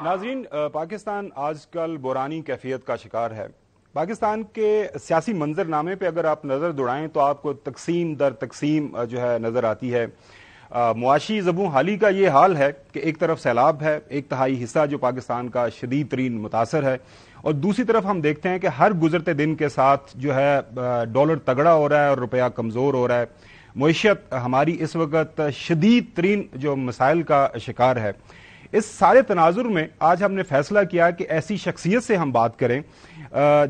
ناظرین، پاکستان آج کل بحرانی کیفیت کا شکار ہے۔ پاکستان کے سیاسی منظر نامے پہ اگر آپ نظر دوڑائیں تو آپ کو تقسیم در تقسیم جو ہے نظر آتی ہے۔ معاشی زبوں حالی کا یہ حال ہے کہ ایک طرف سیلاب ہے، ایک تہائی حصہ جو پاکستان کا شدید ترین متاثر ہے، اور دوسری طرف ہم دیکھتے ہیں کہ ہر گزرتے دن کے ساتھ جو ہے ڈالر تگڑا ہو رہا ہے اور روپیہ کمزور ہو رہا ہے۔ معیشت ہماری اس وقت شدید ترین جو مسائل کا شکار ہے۔ اس سارے تناظر میں آج ہم نے فیصلہ کیا کہ ایسی شخصیت سے ہم بات کریں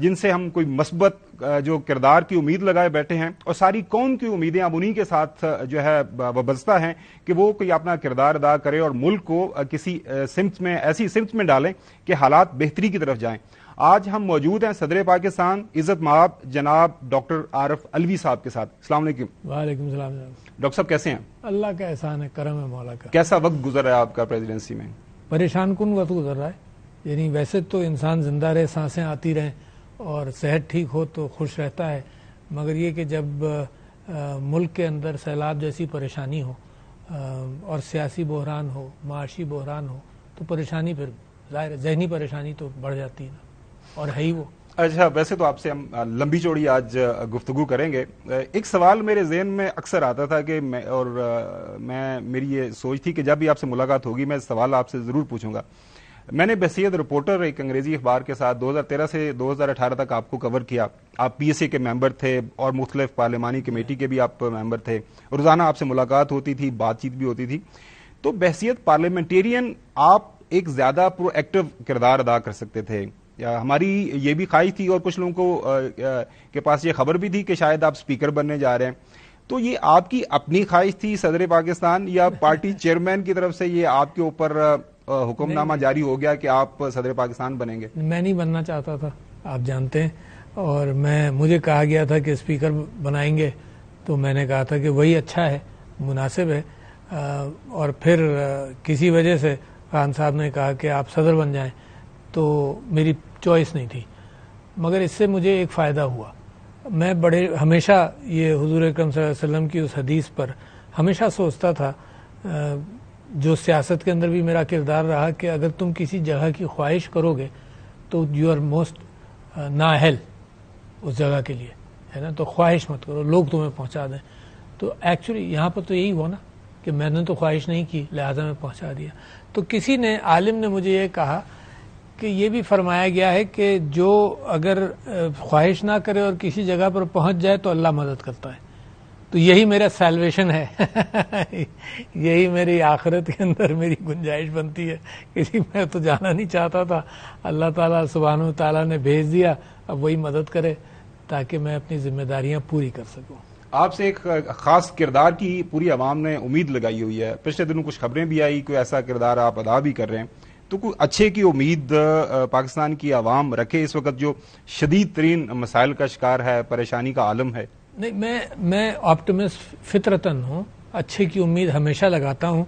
جن سے ہم کوئی مثبت جو کردار کی امید لگائے بیٹھے ہیں، اور ساری قوم کی امیدیں اب انہی کے ساتھ جو ہے وابستہ ہیں کہ وہ کوئی اپنا کردار ادا کرے اور ملک کو کسی سمت میں ایسی سمت میں ڈالیں کہ حالات بہتری کی طرف جائیں۔ آج ہم موجود ہیں صدر پاکستان عزت مآب جناب ڈاکٹر عارف علوی صاحب کے ساتھ۔ السلام علیکم۔ وعلیکم السلام۔ ڈاکٹر صاحب کیسے ہیں؟ اللہ کا احسان ہے، کرم ہے مولا کا۔ کیسا وقت گزر رہا ہے آپ کا پریزیڈنسی میں؟ پریشان کن وقت گزر رہا ہے، یعنی ویسے تو انسان زندہ رہے، سانسیں آتی رہیں اور صحت ٹھیک ہو تو خوش رہتا ہے، مگر یہ کہ جب ملک کے اندر سیلاب جیسی پریشانی ہو اور سیاسی بحران ہو، معاشی بحران ہو، تو پریشانی پھر ظاہر ہے ذہنی پریشانی تو بڑھ جاتی ہے نا، اور ہے ہی وہ۔ اچھا، ویسے تو آپ سے ہم لمبی چوڑی آج گفتگو کریں گے۔ ایک سوال میرے ذہن میں اکثر آتا تھا کہ میری یہ سوچ تھی کہ جب بھی آپ سے ملاقات ہوگی میں سوال آپ سے ضرور پوچھوں گا۔ میں نے بحیثیت رپورٹر ایک انگریزی اخبار کے ساتھ 2013 سے 2018 تک آپ کو کور کیا۔ آپ پی ایس اے کے ممبر تھے اور مختلف پارلیمانی کمیٹی کے بھی آپ ممبر تھے، روزانہ آپ سے ملاقات ہوتی تھی، بات چیت بھی ہوتی تھی۔ تو بحیثیت پارلیمنٹیرین آپ ایک زیادہ پرو ایکٹیو کردار ادا کر سکتے تھے۔ ہماری یہ بھی خواہش تھی اور کچھ لوگوں کو کے پاس یہ خبر بھی تھی کہ شاید آپ سپیکر بننے جا رہے ہیں۔ تو یہ آپ کی اپنی خواہش تھی صدر پاکستان، یا پارٹی چیئرمین کی طرف سے یہ آپ کے اوپر حکم نامہ جاری ہو گیا کہ آپ صدر پاکستان بنیں گے؟ میں نہیں بننا چاہتا تھا، آپ جانتے ہیں، اور مجھے کہا گیا تھا کہ اسپیکر بنائیں گے، تو میں نے کہا تھا کہ وہی اچھا ہے، مناسب ہے، اور پھر کسی وجہ سے خان صاحب نے کہا کہ آپ صدر بن جائیں، تو میری چوائس نہیں تھی۔ مگر اس سے مجھے ایک فائدہ ہوا، میں ہمیشہ یہ حضور اکرم صلی اللہ علیہ وسلم کی اس حدیث پر ہمیشہ سوچتا تھا، جو سیاست کے اندر بھی میرا کردار رہا، کہ اگر تم کسی جگہ کی خواہش کرو گے تو یو آر موسٹ نااہل اس جگہ کے لیے، ہے نا، تو خواہش مت کرو، لوگ تمہیں پہنچا دیں۔ تو ایکچولی یہاں پر تو یہی ہوا نا کہ میں نے تو خواہش نہیں کی، لہذا میں پہنچا دیا۔ تو کسی نے عالم نے مجھے یہ کہا کہ یہ بھی فرمایا گیا ہے کہ جو اگر خواہش نہ کرے اور کسی جگہ پر پہنچ جائے تو اللہ مدد کرتا ہے۔ تو یہی میرا سیلویشن ہے، یہی میری آخرت کے اندر میری گنجائش بنتی ہے۔ کسی میں تو جانا نہیں چاہتا تھا، اللہ تعالیٰ سبحانہ و تعالیٰ نے بھیج دیا، اب وہی مدد کرے تاکہ میں اپنی ذمہ داریاں پوری کر سکوں۔ آپ سے ایک خاص کردار کی پوری عوام نے امید لگائی ہوئی ہے، پچھلے دنوں کچھ خبریں بھی آئی، کوئی ایسا کردار آپ ادا بھی کر رہے ہیں، تو کوئی اچھے کی امید پاکستان کی عوام رکھے اس وقت جو شدید ترین مسائل کا شکار ہے، پریشانی کا عالم ہے؟ نہیں، میں آپٹمسٹ فطرتاً ہوں، اچھے کی امید ہمیشہ لگاتا ہوں۔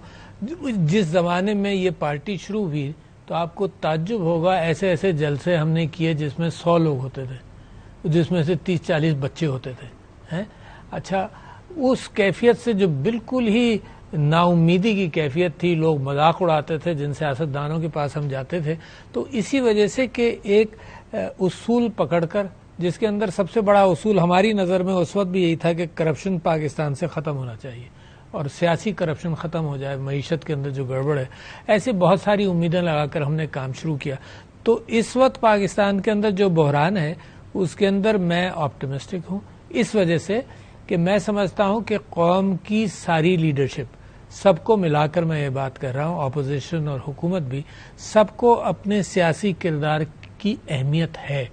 جس زمانے میں یہ پارٹی شروع ہوئی تو آپ کو تعجب ہوگا، ایسے ایسے جلسے ہم نے کیے جس میں 100 لوگ ہوتے تھے، جس میں سے 30-40 بچے ہوتے تھے۔ اچھا، اس کیفیت سے جو بالکل ہی نا امیدی کی کیفیت تھی، لوگ مذاق اڑاتے تھے جن سیاستدانوں کے پاس ہم جاتے تھے، تو اسی وجہ سے کہ ایک اصول پکڑ کر، جس کے اندر سب سے بڑا اصول ہماری نظر میں اس وقت بھی یہی تھا کہ کرپشن پاکستان سے ختم ہونا چاہیے اور سیاسی کرپشن ختم ہو جائے، معیشت کے اندر جو گڑبڑ ہے، ایسے بہت ساری امیدیں لگا کر ہم نے کام شروع کیا۔ تو اس وقت پاکستان کے اندر جو بحران ہے اس کے اندر میں آپٹمسٹک ہوں، اس وجہ سے کہ میں سمجھتا ہوں کہ قوم کی ساری لیڈرشپ، سب کو ملا کر میں یہ بات کر رہا ہوں، اپوزیشن اور حکومت بھی، سب کو اپنے سیاسی کردار کی اہمیت ہے،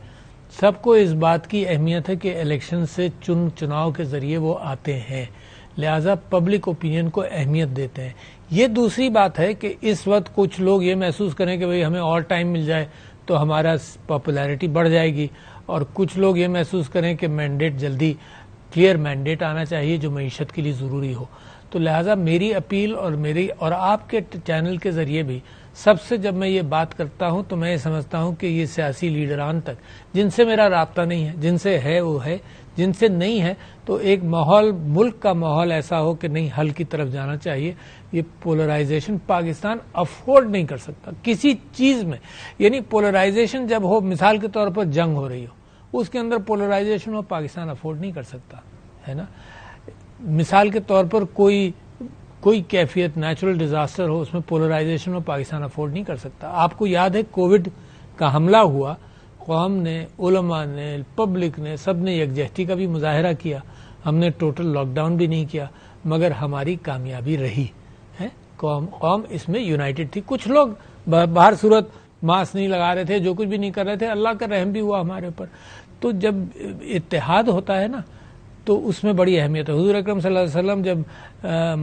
سب کو اس بات کی اہمیت ہے کہ الیکشن سے چناؤ کے ذریعے وہ آتے ہیں، لہذا پبلک اوپینین کو اہمیت دیتے ہیں۔ یہ دوسری بات ہے کہ اس وقت کچھ لوگ یہ محسوس کریں کہ بھئی ہمیں اور ٹائم مل جائے تو ہمارا پاپولیرٹی بڑھ جائے گی، اور کچھ لوگ یہ محسوس کریں کہ مینڈیٹ جلدی کلیئر مینڈیٹ آنا چاہیے جو معیشت کے لیے ضروری ہو۔ تو لہٰذا میری اپیل اور آپ کے چینل کے ذریعے بھی سب سے جب میں یہ بات کرتا ہوں تو میں یہ سمجھتا ہوں کہ یہ سیاسی لیڈران تک جن سے میرا رابطہ نہیں ہے، جن سے ہے وہ ہے، جن سے نہیں ہے، تو ایک ماحول، ملک کا ماحول ایسا ہو کہ نہیں، حل کی طرف جانا چاہیے. یہ پولرائزیشن پاکستان افورڈ نہیں کر سکتا کسی چیز میں. یعنی پولرائزیشن جب ہو، مثال کے طور پر جنگ ہو رہی ہو، اس کے اندر پولرائزیشن ہو، پاکستان افورڈ نہیں کر سکتا ہے نا. مثال کے طور پر کوئی کیفیت، نیچرل ڈیزاسٹر ہو، اس میں پولرائزیشن ہو، پاکستان افورڈ نہیں کر سکتا. آپ کو یاد ہے کووڈ کا حملہ ہوا، قوم نے، علماء نے، پبلک نے، سب نے یکجہتی کا بھی مظاہرہ کیا. ہم نے ٹوٹل لاک ڈاؤن بھی نہیں کیا، مگر ہماری کامیابی رہی ہے. قوم اس میں یونائٹڈ تھی. کچھ لوگ باہر صورت ماسک نہیں لگا رہے تھے، جو کچھ بھی نہیں کر رہے تھے، اللہ کا رحم بھی ہوا ہمارے اوپر. تو جب اتحاد ہوتا ہے نا تو اس میں بڑی اہمیت ہے. حضور اکرم صلی اللہ علیہ وسلم جب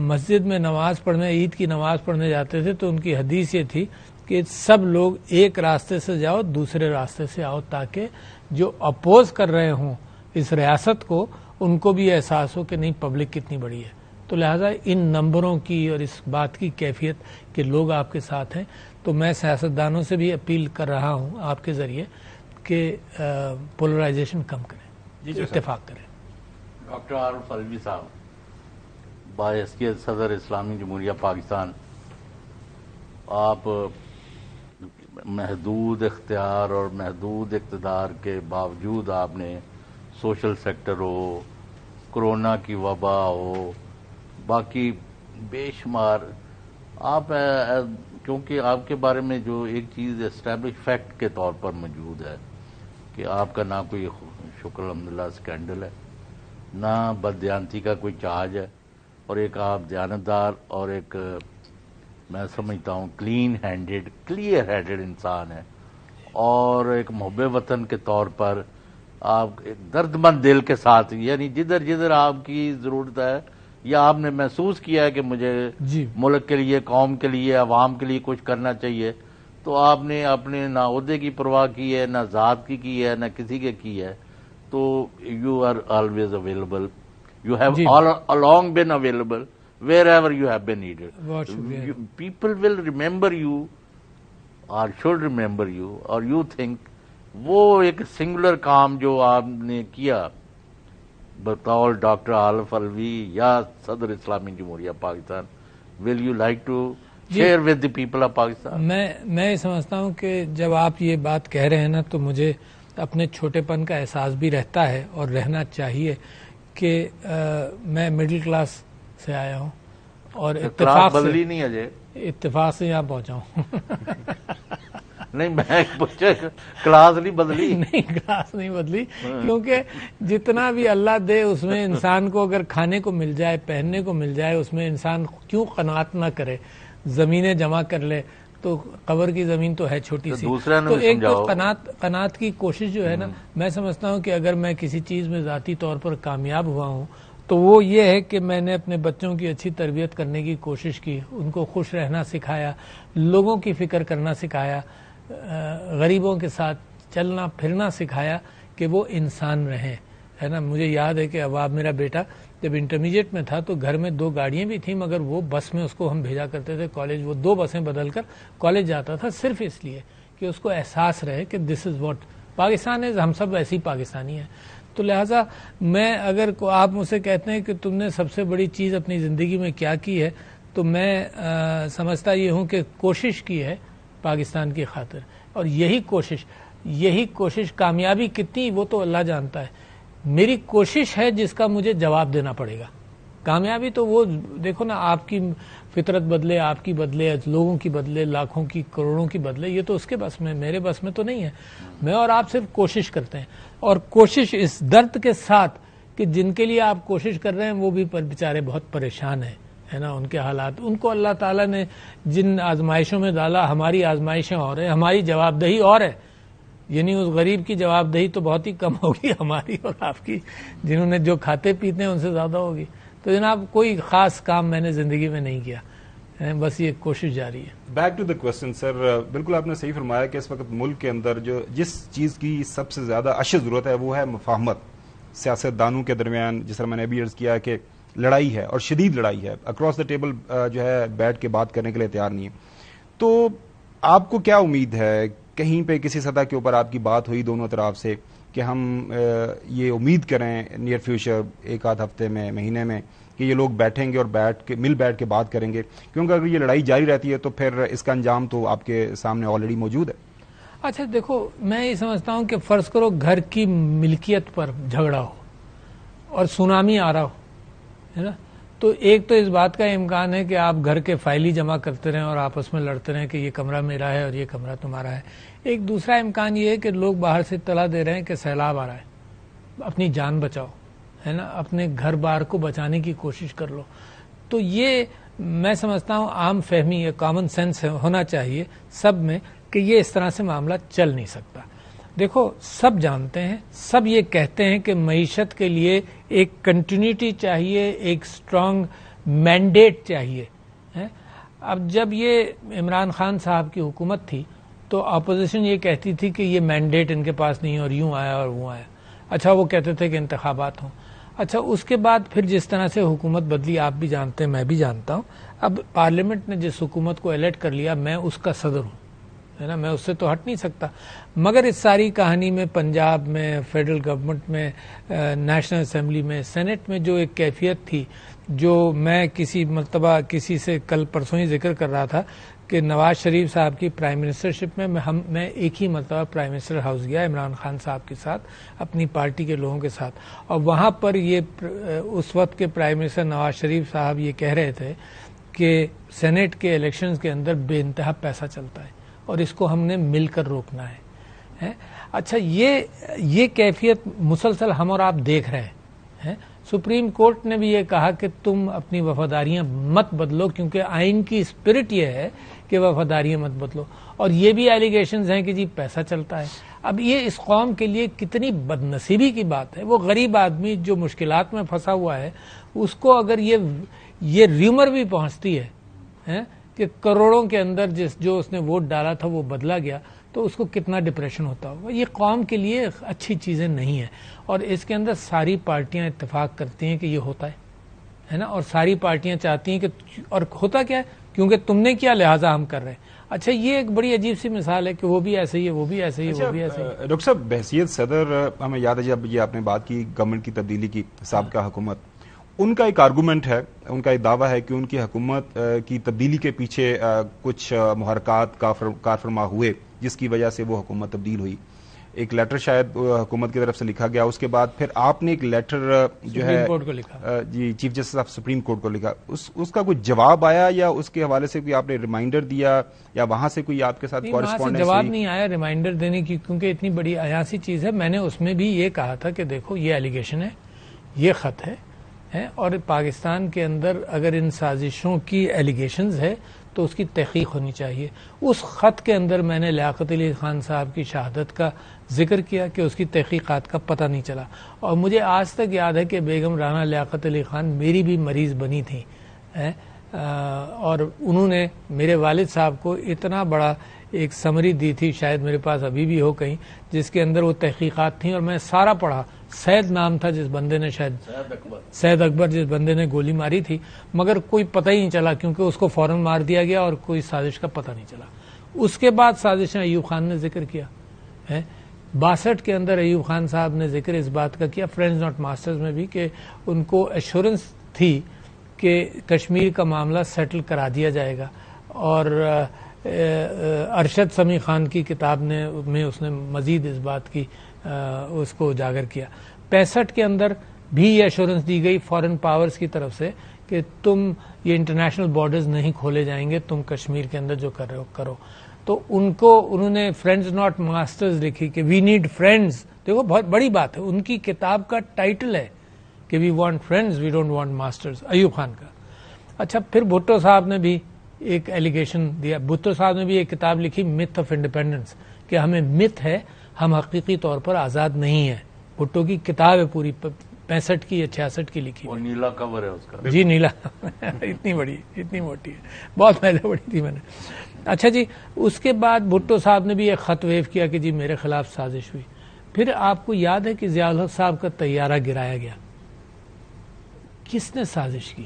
مسجد میں نماز پڑھنے، عید کی نماز پڑھنے جاتے تھے تو ان کی حدیث یہ تھی کہ سب لوگ ایک راستے سے جاؤ، دوسرے راستے سے آؤ، تاکہ جو اپوز کر رہے ہوں اس ریاست کو، ان کو بھی احساس ہو کہ نہیں، پبلک کتنی بڑی ہے. تو لہٰذا ان نمبروں کی اور اس بات کی کیفیت کہ لوگ آپ کے ساتھ ہیں، تو میں سیاستدانوں سے بھی اپیل کر رہا ہوں آپ کے ذریعے کہ پولرائزیشن کم کریں، اتفاق کریں. ڈاکٹر عارف الوی صاحب، باحیثیت صدر اسلامی جمہوریہ پاکستان، آپ محدود اختیار اور محدود اقتدار کے باوجود آپ نے سوشل سیکٹر ہو، کرونا کی وبا ہو، باقی بے شمار، آپ کیونکہ آپ کے بارے میں جو ایک چیز اسٹیبلش فیکٹ کے طور پر موجود ہے کہ آپ کا نہ کوئی شکر الحمدللہ اسکینڈل ہے، نہ بددیانتی کا کوئی چارج ہے، اور ایک آپ دیانتدار اور ایک میں سمجھتا ہوں کلین ہینڈڈ، کلیئر ہیڈڈ انسان ہے، اور ایک محب وطن کے طور پر آپ ایک درد مند دل کے ساتھ، یعنی جدھر جدھر آپ کی ضرورت ہے یا آپ نے محسوس کیا ہے کہ مجھے ملک کے لیے، قوم کے لیے، عوام کے لیے کچھ کرنا چاہیے، تو آپ نے اپنے نہ عہدے کی پرواہ کی ہے، نہ ذات کی ہے، نہ کسی کے کی ہے. تو you are always available, you have all along been available wherever you have been needed. People will remember you or should remember you, or you think وہ ایک سنگولر کام جو آپ نے کیا بطور ڈاکٹر عارف الوی یا صدر اسلامی جمہوریہ Pakistan, will you like to share with the people of Pakistan? میں یہ سمجھتا ہوں کہ جب آپ یہ بات کہہ رہے ہیں نا تو مجھے اپنے چھوٹے پن کا احساس بھی رہتا ہے اور رہنا چاہیے کہ میں مڈل کلاس سے آیا ہوں اور اتفاق بدلی نہیں اجے، اتفاق سے یہاں پہنچا ہوں. نہیں، میں پوچھا کلاس نہیں بدلی. نہیں، کلاس نہیں بدلی، کیونکہ جتنا بھی اللہ دے اس میں انسان کو اگر کھانے کو مل جائے، پہننے کو مل جائے، اس میں انسان کیوں قناعت نہ کرے، زمینیں جمع کر لے. تو قبر کی زمین تو ہے چھوٹی سی، تو ایک قناعت کی کوشش جو ہے نا، میں سمجھتا ہوں کہ اگر میں کسی چیز میں ذاتی طور پر کامیاب ہوا ہوں تو وہ یہ ہے کہ میں نے اپنے بچوں کی اچھی تربیت کرنے کی کوشش کی، ان کو خوش رہنا سکھایا، لوگوں کی فکر کرنا سکھایا، غریبوں کے ساتھ چلنا پھرنا سکھایا کہ وہ انسان رہیں، ہے نا. مجھے یاد ہے کہ اب میرا بیٹا جب انٹرمیڈیٹ میں تھا تو گھر میں 2 گاڑیاں بھی تھیں، مگر وہ بس میں اس کو ہم بھیجا کرتے تھے کالج. وہ 2 بسیں بدل کر کالج جاتا تھا، صرف اس لیے کہ اس کو احساس رہے کہ دس از واٹ پاکستان ہے، ہم سب ایسی پاکستانی ہیں. تو لہٰذا میں، اگر آپ مجھ سے کہتے ہیں کہ تم نے سب سے بڑی چیز اپنی زندگی میں کیا کی ہے، تو میں سمجھتا یہ ہوں کہ کوشش کی ہے پاکستان کی خاطر. اور یہی کوشش کامیابی کتنی وہ تو اللہ جانتا ہے. میری کوشش ہے جس کا مجھے جواب دینا پڑے گا. کامیابی تو وہ دیکھو نا، آپ کی فطرت بدلے، آپ کی بدلے، لوگوں کی بدلے، لاکھوں کی، کروڑوں کی بدلے، یہ تو اس کے بس میں، میرے بس میں تو نہیں ہے. میں اور آپ صرف کوشش کرتے ہیں، اور کوشش اس درد کے ساتھ کہ جن کے لیے آپ کوشش کر رہے ہیں وہ بھی بیچارے بہت پریشان ہیں، ہے نا. ان کے حالات، ان کو اللہ تعالیٰ نے جن آزمائشوں میں ڈالا، ہماری آزمائشیں اور ہیں، ہماری جواب دہی اور ہے. یعنی اس غریب کی جواب دہی تو بہت ہی کم ہوگی، ہماری اور آپ کی، جنہوں نے جو کھاتے پیتے ہیں ان سے زیادہ ہوگی. تو جناب کوئی خاص کام میں نے زندگی میں نہیں کیا، بس یہ کوشش جاری ہے. Back to the question sir, بالکل آپ نے صحیح فرمایا کہ اس وقت ملک کے اندر جس چیز کی سب سے زیادہ اشد ضرورت ہے وہ ہے مفاہمت سیاستدانوں کے درمیان. جس طرح میں نے ابھی عرض کیا کہ لڑائی ہے اور شدید لڑائی ہے، اکراس دا ٹیبل جو ہے بیٹھ کے بات کرنے کے لیے تیار نہیں ہے. تو آپ کو کیا امید ہے، کہیں پہ کسی سطح کے اوپر آپ کی بات ہوئی دونوں طرف سے کہ ہم یہ امید کریں نیئر فیوچر ایک آدھ ہفتے میں, مہینے میں, کہ یہ لوگ بیٹھیں گے اور مل بیٹھ کے بات کریں گے؟ کیونکہ اگر یہ لڑائی جاری رہتی ہے تو پھر اس کا انجام تو آپ کے سامنے آلریڈی موجود ہے. اچھا دیکھو, میں یہ سمجھتا ہوں کہ فرض کرو گھر کی ملکیت پر جھگڑا ہو اور سونامی آ رہا ہو, ہے نا, تو ایک تو اس بات کا امکان ہے کہ آپ گھر کے فائل ہی جمع کرتے رہیں اور آپس میں لڑتے رہیں کہ یہ کمرہ میرا ہے اور یہ کمرہ تمہارا ہے. ایک دوسرا امکان یہ ہے کہ لوگ باہر سے اطلاع دے رہے ہیں کہ سیلاب آ رہا ہے, اپنی جان بچاؤ, ہے نا, اپنے گھر بار کو بچانے کی کوشش کر لو. تو یہ میں سمجھتا ہوں عام فہمی یا کامن سینس ہونا چاہیے سب میں کہ یہ اس طرح سے معاملہ چل نہیں سکتا. دیکھو سب جانتے ہیں, سب یہ کہتے ہیں کہ معیشت کے لیے ایک کنٹینیوٹی چاہیے, ایک اسٹرانگ مینڈیٹ چاہیے. اب جب یہ عمران خان صاحب کی حکومت تھی تو اپوزیشن یہ کہتی تھی کہ یہ مینڈیٹ ان کے پاس نہیں اور یوں آیا اور وہ آیا. اچھا وہ کہتے تھے کہ انتخابات ہوں. اچھا اس کے بعد پھر جس طرح سے حکومت بدلی آپ بھی جانتے ہیں, میں بھی جانتا ہوں. اب پارلیمنٹ نے جس حکومت کو الیکٹ کر لیا, میں اس کا صدر ہوں, ہے نا, میں اس سے تو ہٹ نہیں سکتا. مگر اس ساری کہانی میں پنجاب میں, فیڈرل گورنمنٹ میں, نیشنل اسمبلی میں, سینٹ میں جو ایک کیفیت تھی, جو میں کسی مرتبہ کسی سے کل پرسوں ہی ذکر کر رہا تھا کہ نواز شریف صاحب کی پرائم منسٹرشپ میں میں ایک ہی مرتبہ پرائم منسٹر ہاؤس گیا عمران خان صاحب کے ساتھ, اپنی پارٹی کے لوگوں کے ساتھ, اور وہاں پر یہ اس وقت کے پرائم منسٹر نواز شریف صاحب یہ کہہ رہے تھے کہ سینٹ کے الیکشنز کے اندر بے انتہا پیسہ چلتا ہے اور اس کو ہم نے مل کر روکنا ہے. اچھا یہ کیفیت مسلسل ہم اور آپ دیکھ رہے ہیں. سپریم کورٹ نے بھی یہ کہا کہ تم اپنی وفاداریاں مت بدلو, کیونکہ آئین کی اسپرٹ یہ ہے کہ وفاداریاں مت بدلو. اور یہ بھی ایلیگیشنز ہیں کہ جی پیسہ چلتا ہے. اب یہ اس قوم کے لیے کتنی بدنصیبی کی بات ہے. وہ غریب آدمی جو مشکلات میں پھنسا ہوا ہے, اس کو اگر یہ ریومر بھی پہنچتی ہے کہ کروڑوں کے اندر جو اس نے ووٹ ڈالا تھا وہ بدلا گیا, تو اس کو کتنا ڈپریشن ہوتا ہوگا. یہ قوم کے لیے اچھی چیزیں نہیں ہیں, اور اس کے اندر ساری پارٹیاں اتفاق کرتی ہیں کہ یہ ہوتا ہے نا, اور ساری پارٹیاں چاہتی ہیں کہ, اور ہوتا کیا ہے, کیونکہ تم نے کیا لہٰذا ہم کر رہے ہیں. اچھا یہ ایک بڑی عجیب سی مثال ہے کہ وہ بھی ایسے ہی ہے, وہ بھی ایسے ہی ہے, وہ بھی ایسے ہی ہے. ڈاکٹر صاحب بحیثیت صدر ہمیں یاد ہے جب یہ آپ نے بات کی گورنمنٹ کی تبدیلی کی, سابقہ حکومت, ان کا ایک آرگومنٹ ہے, ان کا ایک دعویٰ ہے کہ ان کی حکومت کی تبدیلی کے پیچھے کچھ محرکات کار فرما ہوئے جس کی وجہ سے وہ حکومت تبدیل ہوئی. ایک لیٹر شاید حکومت کی طرف سے لکھا گیا, اس کے بعد پھر آپ نے ایک لیٹر جو ہے جی chief justice of supreme court کو لکھا, اس کا کوئی جواب آیا یا اس کے حوالے سے کوئی آپ نے ریمائنڈر دیا یا وہاں سے کوئی آپ کے ساتھ کورسپونڈنس؟ جواب نہیں آیا ریمائنڈر دینے کی, کیونکہ اتنی بڑی ایاسی چیز ہے. میں نے اس میں بھی یہ کہا تھا کہ دیکھو یہ ایلیگیشن ہے, یہ خط ہے, اور پاکستان کے اندر اگر ان سازشوں کی ایلیگیشنز ہے تو اس کی تحقیق ہونی چاہیے. اس خط کے اندر میں نے لیاقت علی خان صاحب کی شہادت کا ذکر کیا کہ اس کی تحقیقات کا پتہ نہیں چلا, اور مجھے آج تک یاد ہے کہ بیگم رانا لیاقت علی خان میری بھی مریض بنی تھیں, اور انہوں نے میرے والد صاحب کو اتنا بڑا ایک سمری دی تھی, شاید میرے پاس ابھی بھی ہو کہیں, جس کے اندر وہ تحقیقات تھیں, اور میں سارا پڑھا. سید نام تھا جس بندے نے, شاید سید اکبر جس بندے نے گولی ماری تھی, مگر کوئی پتہ ہی نہیں چلا کیونکہ اس کو فوراً مار دیا گیا اور کوئی سازش کا پتہ نہیں چلا. اس کے بعد سازشیں ایوب خان نے ذکر کیا ہے. 62 کے اندر ایوب خان صاحب نے ذکر اس بات کا کیا, فرینڈز ناٹ ماسٹرز میں بھی, کہ ان کو ایشورنس تھی کہ کشمیر کا معاملہ سیٹل کرا دیا جائے گا. اور ارشد سمیع خان کی کتاب میں اس نے مزید اس بات کی اس کو اجاگر کیا. 65 کے اندر بھی یہ ایشورنس دی گئی فارن پاورز کی طرف سے کہ تم یہ انٹرنیشنل بارڈرز نہیں کھولے جائیں گے, تم کشمیر کے اندر جو کر رہے ہو کرو. تو انہوں نے فرینڈز ناٹ ماسٹرز لکھی کہ وی نیڈ فرینڈز. دیکھو بہت بڑی بات ہے, ان کی کتاب کا ٹائٹل ہے کہ we want friends we don't want masters, Ayub Khan کا. اچھا پھر بھٹو صاحب نے بھی ایک ایلیگیشن دیا. بھٹو صاحب نے بھی ایک کتاب لکھی میتھ آف انڈیپینڈنس, کہ ہمیں مت ہے, ہم حقیقی طور پر آزاد نہیں ہیں. بھٹو کی کتاب ہے پوری 65 کی یا 66 کی لکھی, وہ نیلا کور ہے اس کا. جی نیلا اتنی بڑی اتنی موٹی ہے, بہت پہلے پڑھی تھی میں نے. اچھا جی, اس کے بعد بھٹو صاحب نے بھی ایک خط ویو کیا کہ جی میرے خلاف سازش ہوئی. پھر آپ کو یاد ہے کہ ضیاء الحق صاحب کا طیارہ گرایا گیا. کس نے سازش کی؟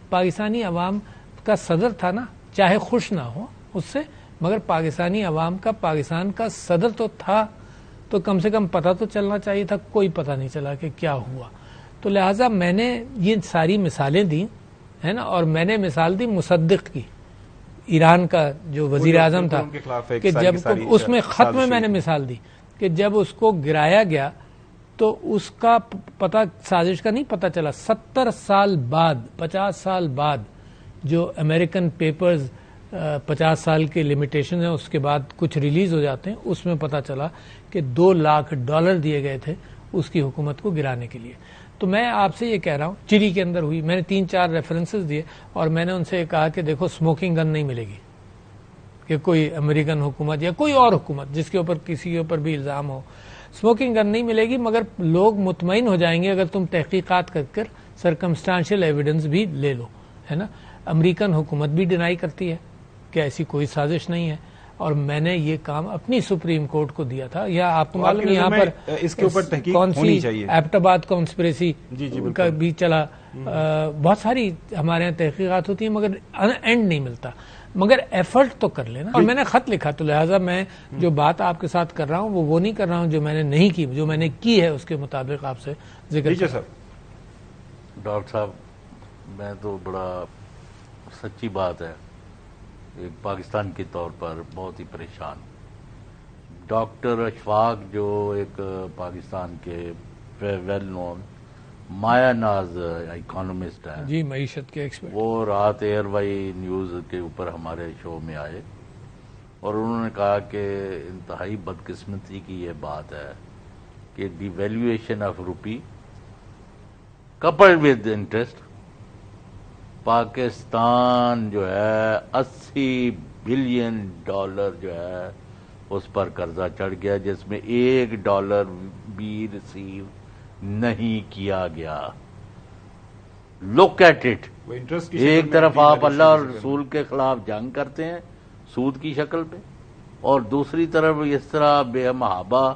پاکستانی عوام کا صدر تھا نا, چاہے خوش نہ ہو اس سے, مگر پاکستانی عوام کا, پاکستان کا صدر تو تھا تو کم سے کم پتہ تو چلنا چاہیے تھا، کوئی پتہ نہیں چلا کہ کیا ہوا. تو لہٰذا میں نے یہ ساری مثالیں دی ہے نا، اور میں نے مثال دی مصدق کی، ایران کا جو وزیر اعظم تھا، کہ جب اس میں خط میں نے مثال دی کہ جب اس کو گرایا گیا تو اس کا پتہ سازش کا نہیں پتہ چلا. 70 سال بعد 50 سال بعد جو امریکن پیپرز 50 سال کے لمیٹیشن ہیں اس کے بعد کچھ ریلیز ہو جاتے ہیں، اس میں پتہ چلا کہ $2 لاکھ دیے گئے تھے اس کی حکومت کو گرانے کے لیے. تو میں آپ سے یہ کہہ رہا ہوں چلی کے اندر ہوئی، میں نے 3-4 ریفرنسز دیے اور میں نے ان سے کہا کہ دیکھو اسموکنگ گن نہیں ملے گی کہ کوئی امریکن حکومت یا کوئی اور حکومت جس کے اوپر کسی کے اوپر بھی الزام ہو، اسموکنگ گن نہیں ملے گی، مگر لوگ مطمئن ہو جائیں گے اگر تم تحقیقات کر سرکمسٹانشل ایویڈنس بھی لے لو، ہے نا. امریکن حکومت بھی ڈینائی کرتی ہے کہ ایسی کوئی سازش نہیں ہے، اور میں نے یہ کام اپنی سپریم کورٹ کو دیا تھا. یا آپ کو معلوم یہاں پر اس کے اوپر تحقیق کون ہونی سی چاہیے، ایبٹ آباد کانسپریسی کا بھی چلا، بہت ساری ہمارے یہاں تحقیقات ہوتی ہیں مگر اینڈ نہیں ملتا. مگر ایفرٹ تو کر لینا. اور میں نے خط لکھا، تو لہٰذا میں جو بات آپ کے ساتھ کر رہا ہوں وہ نہیں کر رہا ہوں جو میں نے نہیں کی، جو میں نے کی ہے اس کے مطابق آپ سے ذکر کیا. ڈاکٹر صاحب میں تو بڑا سچی بات ہے، ایک پاکستان کے طور پر بہت ہی پریشان. ڈاکٹر اشفاق جو ایک پاکستان کے ویل نون مایا ناز اکانومسٹ ہیں، جی معیشت کے ایکسپرٹ، وہ رات ایئر وائی نیوز کے اوپر ہمارے شو میں آئے اور انہوں نے کہا کہ انتہائی بدقسمتی کی یہ بات ہے کہ devaluation of rupee coupled with interest, Pakistan جو ہے $80 بلین جو ہے اس پر قرضہ چڑھ گیا، جس میں $1 بھی ریسیو نہیں کیا گیا. Look at it. ایک طرف آپ اللہ اور رسول کے خلاف جنگ کرتے ہیں سود کی شکل پہ، اور دوسری طرف اس طرح بے محابہ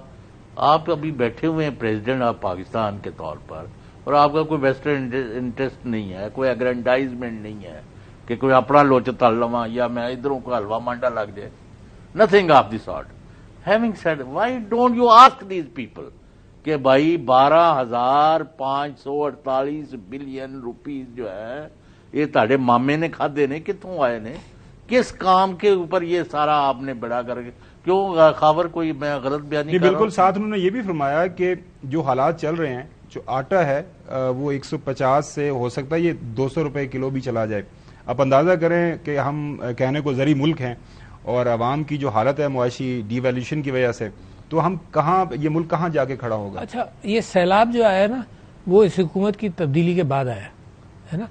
آپ ابھی بیٹھے ہوئے ہیں پریزیڈنٹ آف پاکستان کے طور پر، اور آپ کا کوئی ویسٹرن انٹرسٹ نہیں ہے، کوئی اگرینڈائزمنٹ نہیں ہے کہ کوئی اپنا لوچتا لواں یا میں ادھروں کو حلوہ مانڈا لگ جائے. Nothing of the sort. Having said, why don't you ask these people کہ بھائی 12,548 بلین روپیز جو ہے یہ تاڑے مامے نے کھادے نے، کتوں آئے نے، کس کام کے اوپر یہ سارا آپ نے بڑا کر کے، کیوں خاور کوئی میں غلط بیانی کر رہا ہوں؟ بالکل. ساتھ انہوں نے یہ بھی فرمایا کہ جو حالات چل رہے ہیں، جو آٹا ہے وہ 150 سے ہو سکتا ہے یہ 200 روپے کلو بھی چلا جائے. آپ اندازہ کریں کہ ہم کہنے کو زرعی ملک ہیں اور عوام کی جو حالت ہے معاشی ڈی ویلیوشن کی وجہ سے، تو ہم کہاں، یہ ملک کہاں جا کے کھڑا ہوگا؟ اچھا، یہ سیلاب جو آیا نا وہ اس حکومت کی تبدیلی کے بعد آیا ہے نا.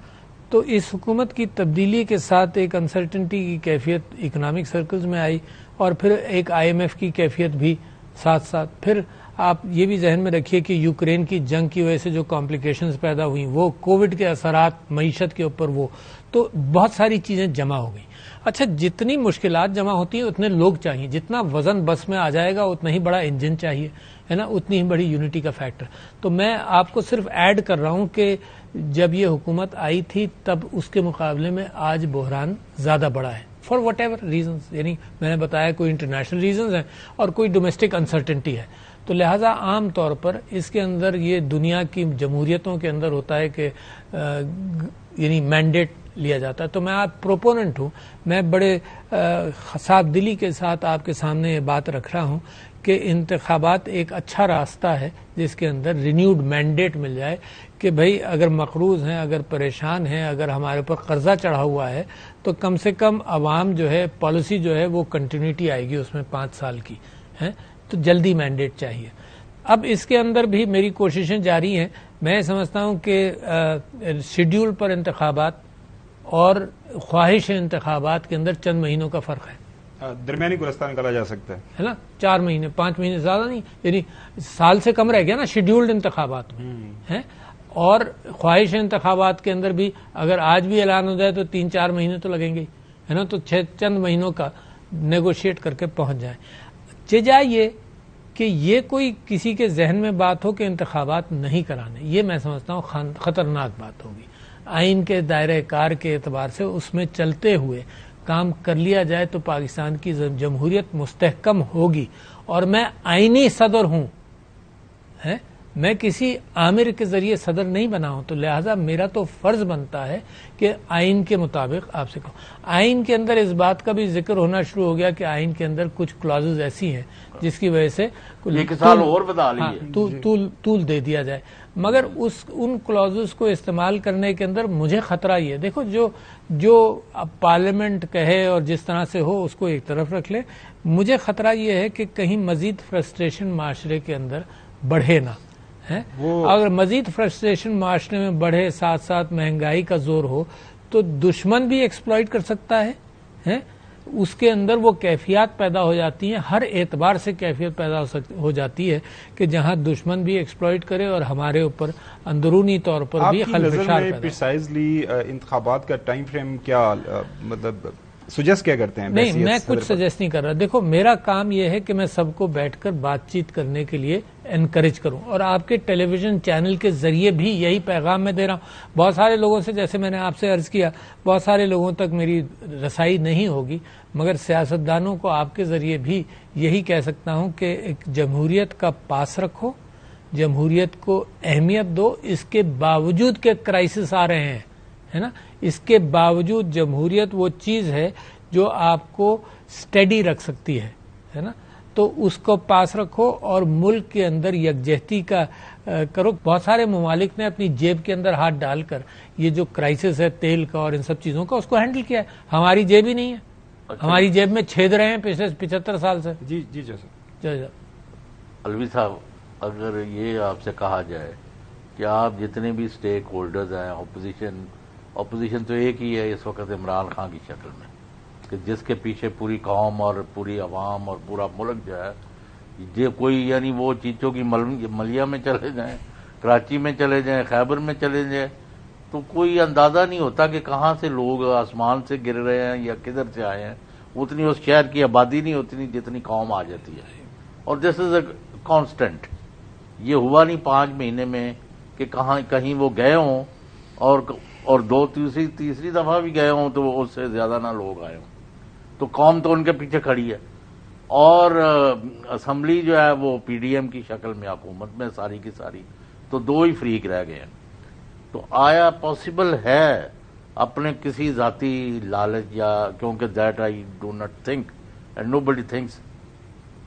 تو اس حکومت کی تبدیلی کے ساتھ ایک انسرٹنٹی کی کیفیت اکنامک سرکلز میں آئی، اور پھر ایک IMF کی کیفیت بھی ساتھ ساتھ. پھر آپ یہ بھی ذہن میں رکھیے کہ یوکرین کی جنگ کی وجہ سے جو کمپلیکیشنز پیدا ہوئیں، وہ کووڈ کے اثرات معیشت کے اوپر، وہ تو بہت ساری چیزیں جمع ہو گئیں. اچھا، جتنی مشکلات جمع ہوتی ہیں اتنے لوگ چاہیے، جتنا وزن بس میں آ جائے گا اتنا ہی بڑا انجن چاہیے، ہے نا، اتنی ہی بڑی یونٹی کا فیکٹر. تو میں آپ کو صرف ایڈ کر رہا ہوں کہ جب یہ حکومت آئی تھی تب اس کے مقابلے میں آج بحران زیادہ بڑا ہے، فار وٹ ایور ریزنز. یعنی میں نے بتایا کوئی انٹرنیشنل ریزنز ہیں اور کوئی ڈومیسٹک انسرٹنٹی ہے. تو لہٰذا عام طور پر اس کے اندر یہ دنیا کی جمہوریتوں کے اندر ہوتا ہے کہ یعنی مینڈیٹ لیا جاتا ہے. تو میں آپ پروپوننٹ ہوں، میں بڑے صاف دلی کے ساتھ آپ کے سامنے یہ بات رکھ رہا ہوں کہ انتخابات ایک اچھا راستہ ہے جس کے اندر رینیوڈ مینڈیٹ مل جائے کہ بھئی اگر مقروض ہیں، اگر پریشان ہیں، اگر ہمارے اوپر قرضہ چڑھا ہوا ہے تو کم سے کم عوام جو ہے پالیسی جو ہے وہ کنٹینیوٹی آئے گی اس میں 5 سال کی ہے. تو جلدی مینڈیٹ چاہیے. اب اس کے اندر بھی میری کوششیں جاری ہیں. میں سمجھتا ہوں کہ شیڈیول پر انتخابات اور خواہش انتخابات کے اندر چند مہینوں کا فرق ہے. درمیانی کو راستہ نکالا جا سکتا ہے نا، 4 مہینے 5 مہینے زیادہ نہیں، یعنی سال سے کم رہ گیا نا شیڈیولڈ انتخابات میں ہے. اور خواہش انتخابات کے اندر بھی اگر آج بھی اعلان ہو جائے تو 3-4 مہینے تو لگیں گے، ہے نا. تو چند مہینوں کا نیگوشیٹ کر کے پہنچ جائیں. جائے یہ کہ یہ کوئی کسی کے ذہن میں بات ہو کہ انتخابات نہیں کرانے، یہ میں سمجھتا ہوں خطرناک بات ہوگی. آئین کے دائرہ کار کے اعتبار سے اس میں چلتے ہوئے کام کر لیا جائے تو پاکستان کی جمہوریت مستحکم ہوگی. اور میں آئینی صدر ہوں، میں کسی آمر کے ذریعے صدر نہیں بنا ہوں، تو لہٰذا میرا تو فرض بنتا ہے کہ آئین کے مطابق آپ سے کہوں۔ آئین کے اندر اس بات کا بھی ذکر ہونا شروع ہو گیا کہ آئین کے اندر کچھ کلازز ایسی ہیں جس کی وجہ سے ایک سال اور بتا لیجیے طول دے دیا جائے، مگر ان کلازز کو استعمال کرنے کے اندر مجھے خطرہ یہ، دیکھو جو پارلیمنٹ کہے اور جس طرح سے ہو اس کو ایک طرف رکھ لے، مجھے خطرہ یہ ہے کہ کہیں مزید فرسٹریشن معاشرے کے اندر بڑھے نہ، اگر مزید فرسٹریشن معاشرے میں بڑھے، ساتھ ساتھ مہنگائی کا زور ہو، تو دشمن بھی ایکسپلائٹ کر سکتا ہے، اس کے اندر وہ کیفیات پیدا ہو جاتی ہیں، ہر اعتبار سے کیفیت پیدا ہو جاتی ہے کہ جہاں دشمن بھی ایکسپلائٹ کرے اور ہمارے اوپر اندرونی طور پر بھی خلفشار پیدا ہو۔ پریسائزلی انتخابات کا ٹائم فریم کیا مطلب سجیسٹ کیا کرتے ہیں؟ نہیں، میں کچھ سجیسٹ نہیں کر رہا، دیکھو میرا کام یہ ہے کہ میں سب کو بیٹھ کر بات چیت کرنے کے لیے انکریج کروں، اور آپ کے ٹیلی ویژن چینل کے ذریعے بھی یہی پیغام میں دے رہا ہوں۔ بہت سارے لوگوں سے، جیسے میں نے آپ سے عرض کیا، بہت سارے لوگوں تک میری رسائی نہیں ہوگی، مگر سیاستدانوں کو آپ کے ذریعے بھی یہی کہہ سکتا ہوں کہ ایک جمہوریت کا پاس رکھو، جمہوریت کو اہمیت دو، اس کے باوجود کہ کرائسس آ رہے ہیں، ہے نا، اس کے باوجود جمہوریت وہ چیز ہے جو آپ کو سٹیڈی رکھ سکتی ہے نا، تو اس کو پاس رکھو اور ملک کے اندر یکجہتی کا کرو۔ بہت سارے ممالک نے اپنی جیب کے اندر ہاتھ ڈال کر یہ جو کرائسس ہے تیل کا اور ان سب چیزوں کا، اس کو ہینڈل کیا ہے، ہماری جیب ہی نہیں ہے، ہماری جیب میں چھید رہے ہیں پچھلے 75 سال سے۔ جی الوی صاحب، اگر یہ آپ سے کہا جائے کہ آپ جتنے بھی سٹیک ہولڈرز ہیں، اپوزیشن تو ایک ہی ہے اس وقت عمران خان کی شکل میں، کہ جس کے پیچھے پوری قوم اور پوری عوام اور پورا ملک جو ہے، یہ کوئی یعنی وہ چیچوں کی ملیا میں چلے جائیں، کراچی میں چلے جائیں، خیبر میں چلے جائیں، تو کوئی اندازہ نہیں ہوتا کہ کہاں سے لوگ آسمان سے گر رہے ہیں یا کدھر سے آئے ہیں، اتنی اس شہر کی آبادی نہیں ہوتی جتنی قوم آ جاتی ہے، اور دس از اے کانسٹنٹ۔ یہ ہوا نہیں 5 مہینے میں کہ کہیں وہ گئے ہوں اور تیسری دفعہ بھی گئے ہوں تو اس سے زیادہ نہ لوگ آئے ہوں، تو قوم تو ان کے پیچھے کھڑی ہے، اور اسمبلی جو ہے وہ پی ڈی ایم کی شکل میں حکومت میں ساری کی ساری، تو 2 ہی فریق رہ گئے ہیں۔ تو آیا پاسبل ہے اپنے کسی ذاتی لالچ یا کیونکہ that I do not think and nobody thinks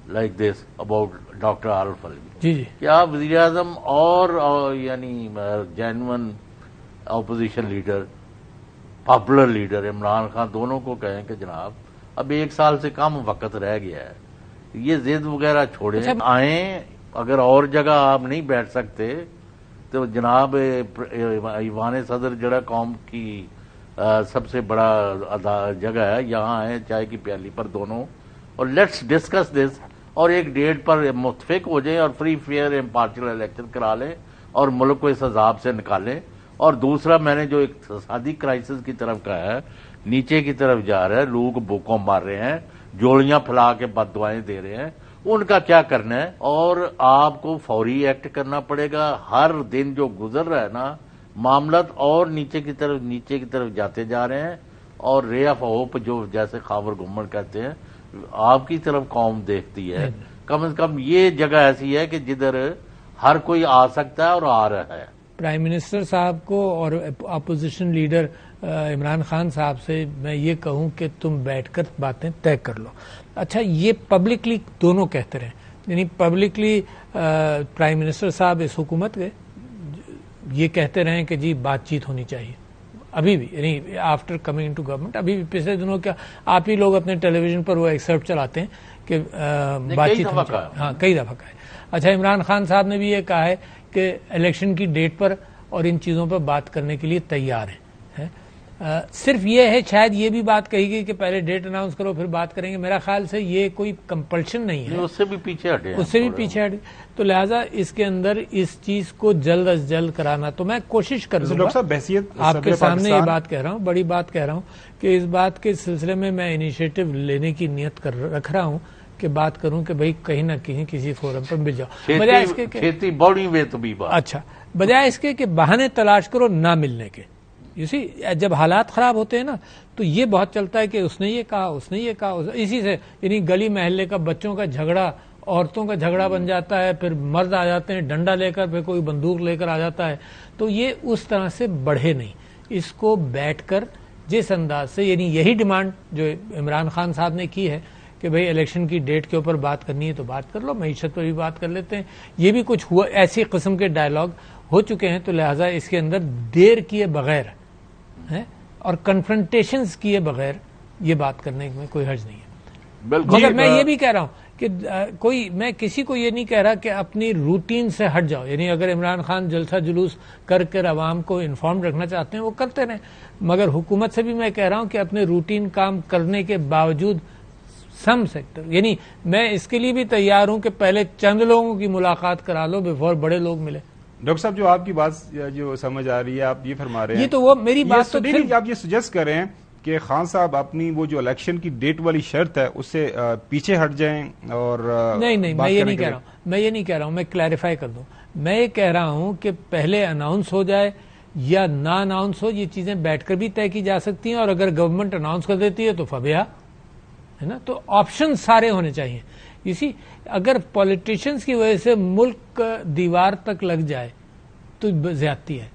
like this about doctor Arif Alvi, جی کہ آپ وزیر اعظم اور یعنی genuine opposition leader, popular leader Imran Khan دونوں کو کہیں کہ جناب اب 1 سال سے کم وقت رہ گیا ہے، یہ ضد وغیرہ چھوڑیں، آئیں، اگر اور جگہ آپ نہیں بیٹھ سکتے تو جناب ایوان صدر جڑا قوم کی سب سے بڑا جگہ ہے، یہاں آئیں چائے کی پیالی پر دونوں، اور لیٹس ڈسکس دس، اور ایک ڈیٹ پر متفق ہو جائیں اور فری فیئر امپارشل الیکشن کرا لیں اور ملک کو اس عذاب سے نکالیں۔ اور دوسرا، میں نے جو اقتصادی کرائسس کی طرف کہا ہے، نیچے کی طرف جا رہا ہے، لوگ بھوکوں مار رہے ہیں، جوڑیاں پھیلا کے بد دعائیں دے رہے ہیں، ان کا کیا کرنا ہے؟ اور آپ کو فوری ایکٹ کرنا پڑے گا۔ ہر دن جو گزر رہا ہے نا، معاملات اور نیچے کی طرف جاتے جا رہے ہیں، اور رے آف ہوپ جو جیسے خاور گمن کہتے ہیں، آپ کی طرف قوم دیکھتی ہے۔ کم از کم یہ جگہ ایسی ہے کہ جدھر ہر کوئی آ سکتا ہے اور آ رہا ہے۔ پرائم منسٹر صاحب کو اور اپوزیشن لیڈر عمران خان صاحب سے میں یہ کہوں کہ تم بیٹھ کر باتیں طے کر لو۔ اچھا، یہ پبلکلی دونوں کہتے رہے، یعنی پبلکلی پرائم منسٹر صاحب اس حکومت کے یہ کہتے رہے کہ جی بات چیت ہونی چاہیے، ابھی بھی، یعنی آفٹر کمنگ ٹو گورنمنٹ، ابھی بھی پچھلے دنوں کیا آپ ہی لوگ اپنے ٹیلی ویژن پر وہ ایکسرپٹ چلاتے ہیں کہ بات چیت ہونی چاہیے، ہاں کئی دفعہ کہا ہے۔ اچھا، عمران خان صاحب نے بھی یہ کہا ہے کہ الیکشن کی ڈیٹ پر اور ان چیزوں پر بات کرنے کے لیے تیار ہیں۔ صرف یہ ہے، شاید یہ بھی بات کہی گئی کہ پہلے ڈیٹ اناؤنس کرو پھر بات کریں گے، میرا خیال سے یہ کوئی کمپلشن نہیں ہے، اس سے بھی پیچھے ہٹے، تو لہٰذا اس کے اندر اس چیز کو جلد از جلد کرانا، تو میں کوشش کر لوں گا، آپ کے سامنے یہ بات کہہ رہا ہوں، بڑی بات کہہ رہا ہوں کہ اس بات کے سلسلے میں میں انیشیٹو لینے کی نیت رکھ رہا ہوں کہ بات کروں کہ بھائی کہیں نہ کہیں کسی فورم پر مل جاؤ، بجائے اس کے اچھا بجائے اس کے کہ بہانے تلاش کرو نہ ملنے کے۔ جب حالات خراب ہوتے ہیں نا تو یہ بہت چلتا ہے کہ اس نے یہ کہا، اس نے یہ کہا، اسی سے یعنی گلی محلے کا بچوں کا جھگڑا عورتوں کا جھگڑا بن جاتا ہے، پھر مرد آ جاتے ہیں ڈنڈا لے کر، پھر کوئی بندوق لے کر آ جاتا ہے. تو یہ اس طرح سے بڑھے نہیں. اس کو بیٹھ کر جس انداز سے، یعنی یہی ڈیمانڈ جو عمران خان صاحب نے کی ہے کہ بھئی الیکشن کی ڈیٹ کے اوپر بات کرنی ہے تو بات کر لو، معیشت پر بھی بات کر لیتے ہیں. یہ بھی کچھ ہوا، ایسی قسم کے ڈائلاگ ہو چکے ہیں، تو لہٰذا اس کے اندر دیر کیے بغیر اور کنفرنٹیشنز کیے بغیر یہ بات کرنے میں کوئی حرج نہیں ہے. مگر میں یہ بھی کہہ رہا ہوں کہ میں کسی کو یہ نہیں کہہ رہا کہ اپنی روٹین سے ہٹ جاؤ. یعنی اگر عمران خان جلسہ جلوس کر عوام کو انفارم رکھنا چاہتے ہیں وہ کرتے رہیں، مگر حکومت سے بھی میں کہہ رہا ہوں کہ اپنے روٹین کام کرنے کے باوجود سم سیکٹر، یعنی میں اس کے لیے بھی تیار ہوں کہ پہلے چند لوگوں کی ملاقات کرا لو بیفور بڑے لوگ ملے. ڈاکٹر صاحب، جو آپ کی بات جو سمجھ آ رہی ہے، آپ یہ فرما رہے ہیں، یہ تو وہ میری بات تو آپ یہ سجیسٹ کر رہے ہیں کہ خان صاحب اپنی وہ جو الیکشن کی ڈیٹ والی شرط ہے اس سے پیچھے ہٹ جائیں. اور نہیں، میں یہ نہیں کہہ رہا ہوں، میں کلیریفائی کر دوں. میں یہ کہہ رہا ہوں کہ پہلے اناؤنس ہو جائے یا نہ اناؤنس ہو، یہ چیزیں بیٹھ کر بھی طے کی جا سکتی ہیں، اور اگر گورنمنٹ اناؤنس کر دیتی ہے تو فبیہا ہے نا. تو آپشن سارے ہونے چاہیے. اسی اگر پولیٹیشنز کی وجہ سے ملک دیوار تک لگ جائے تو زیادتی ہے،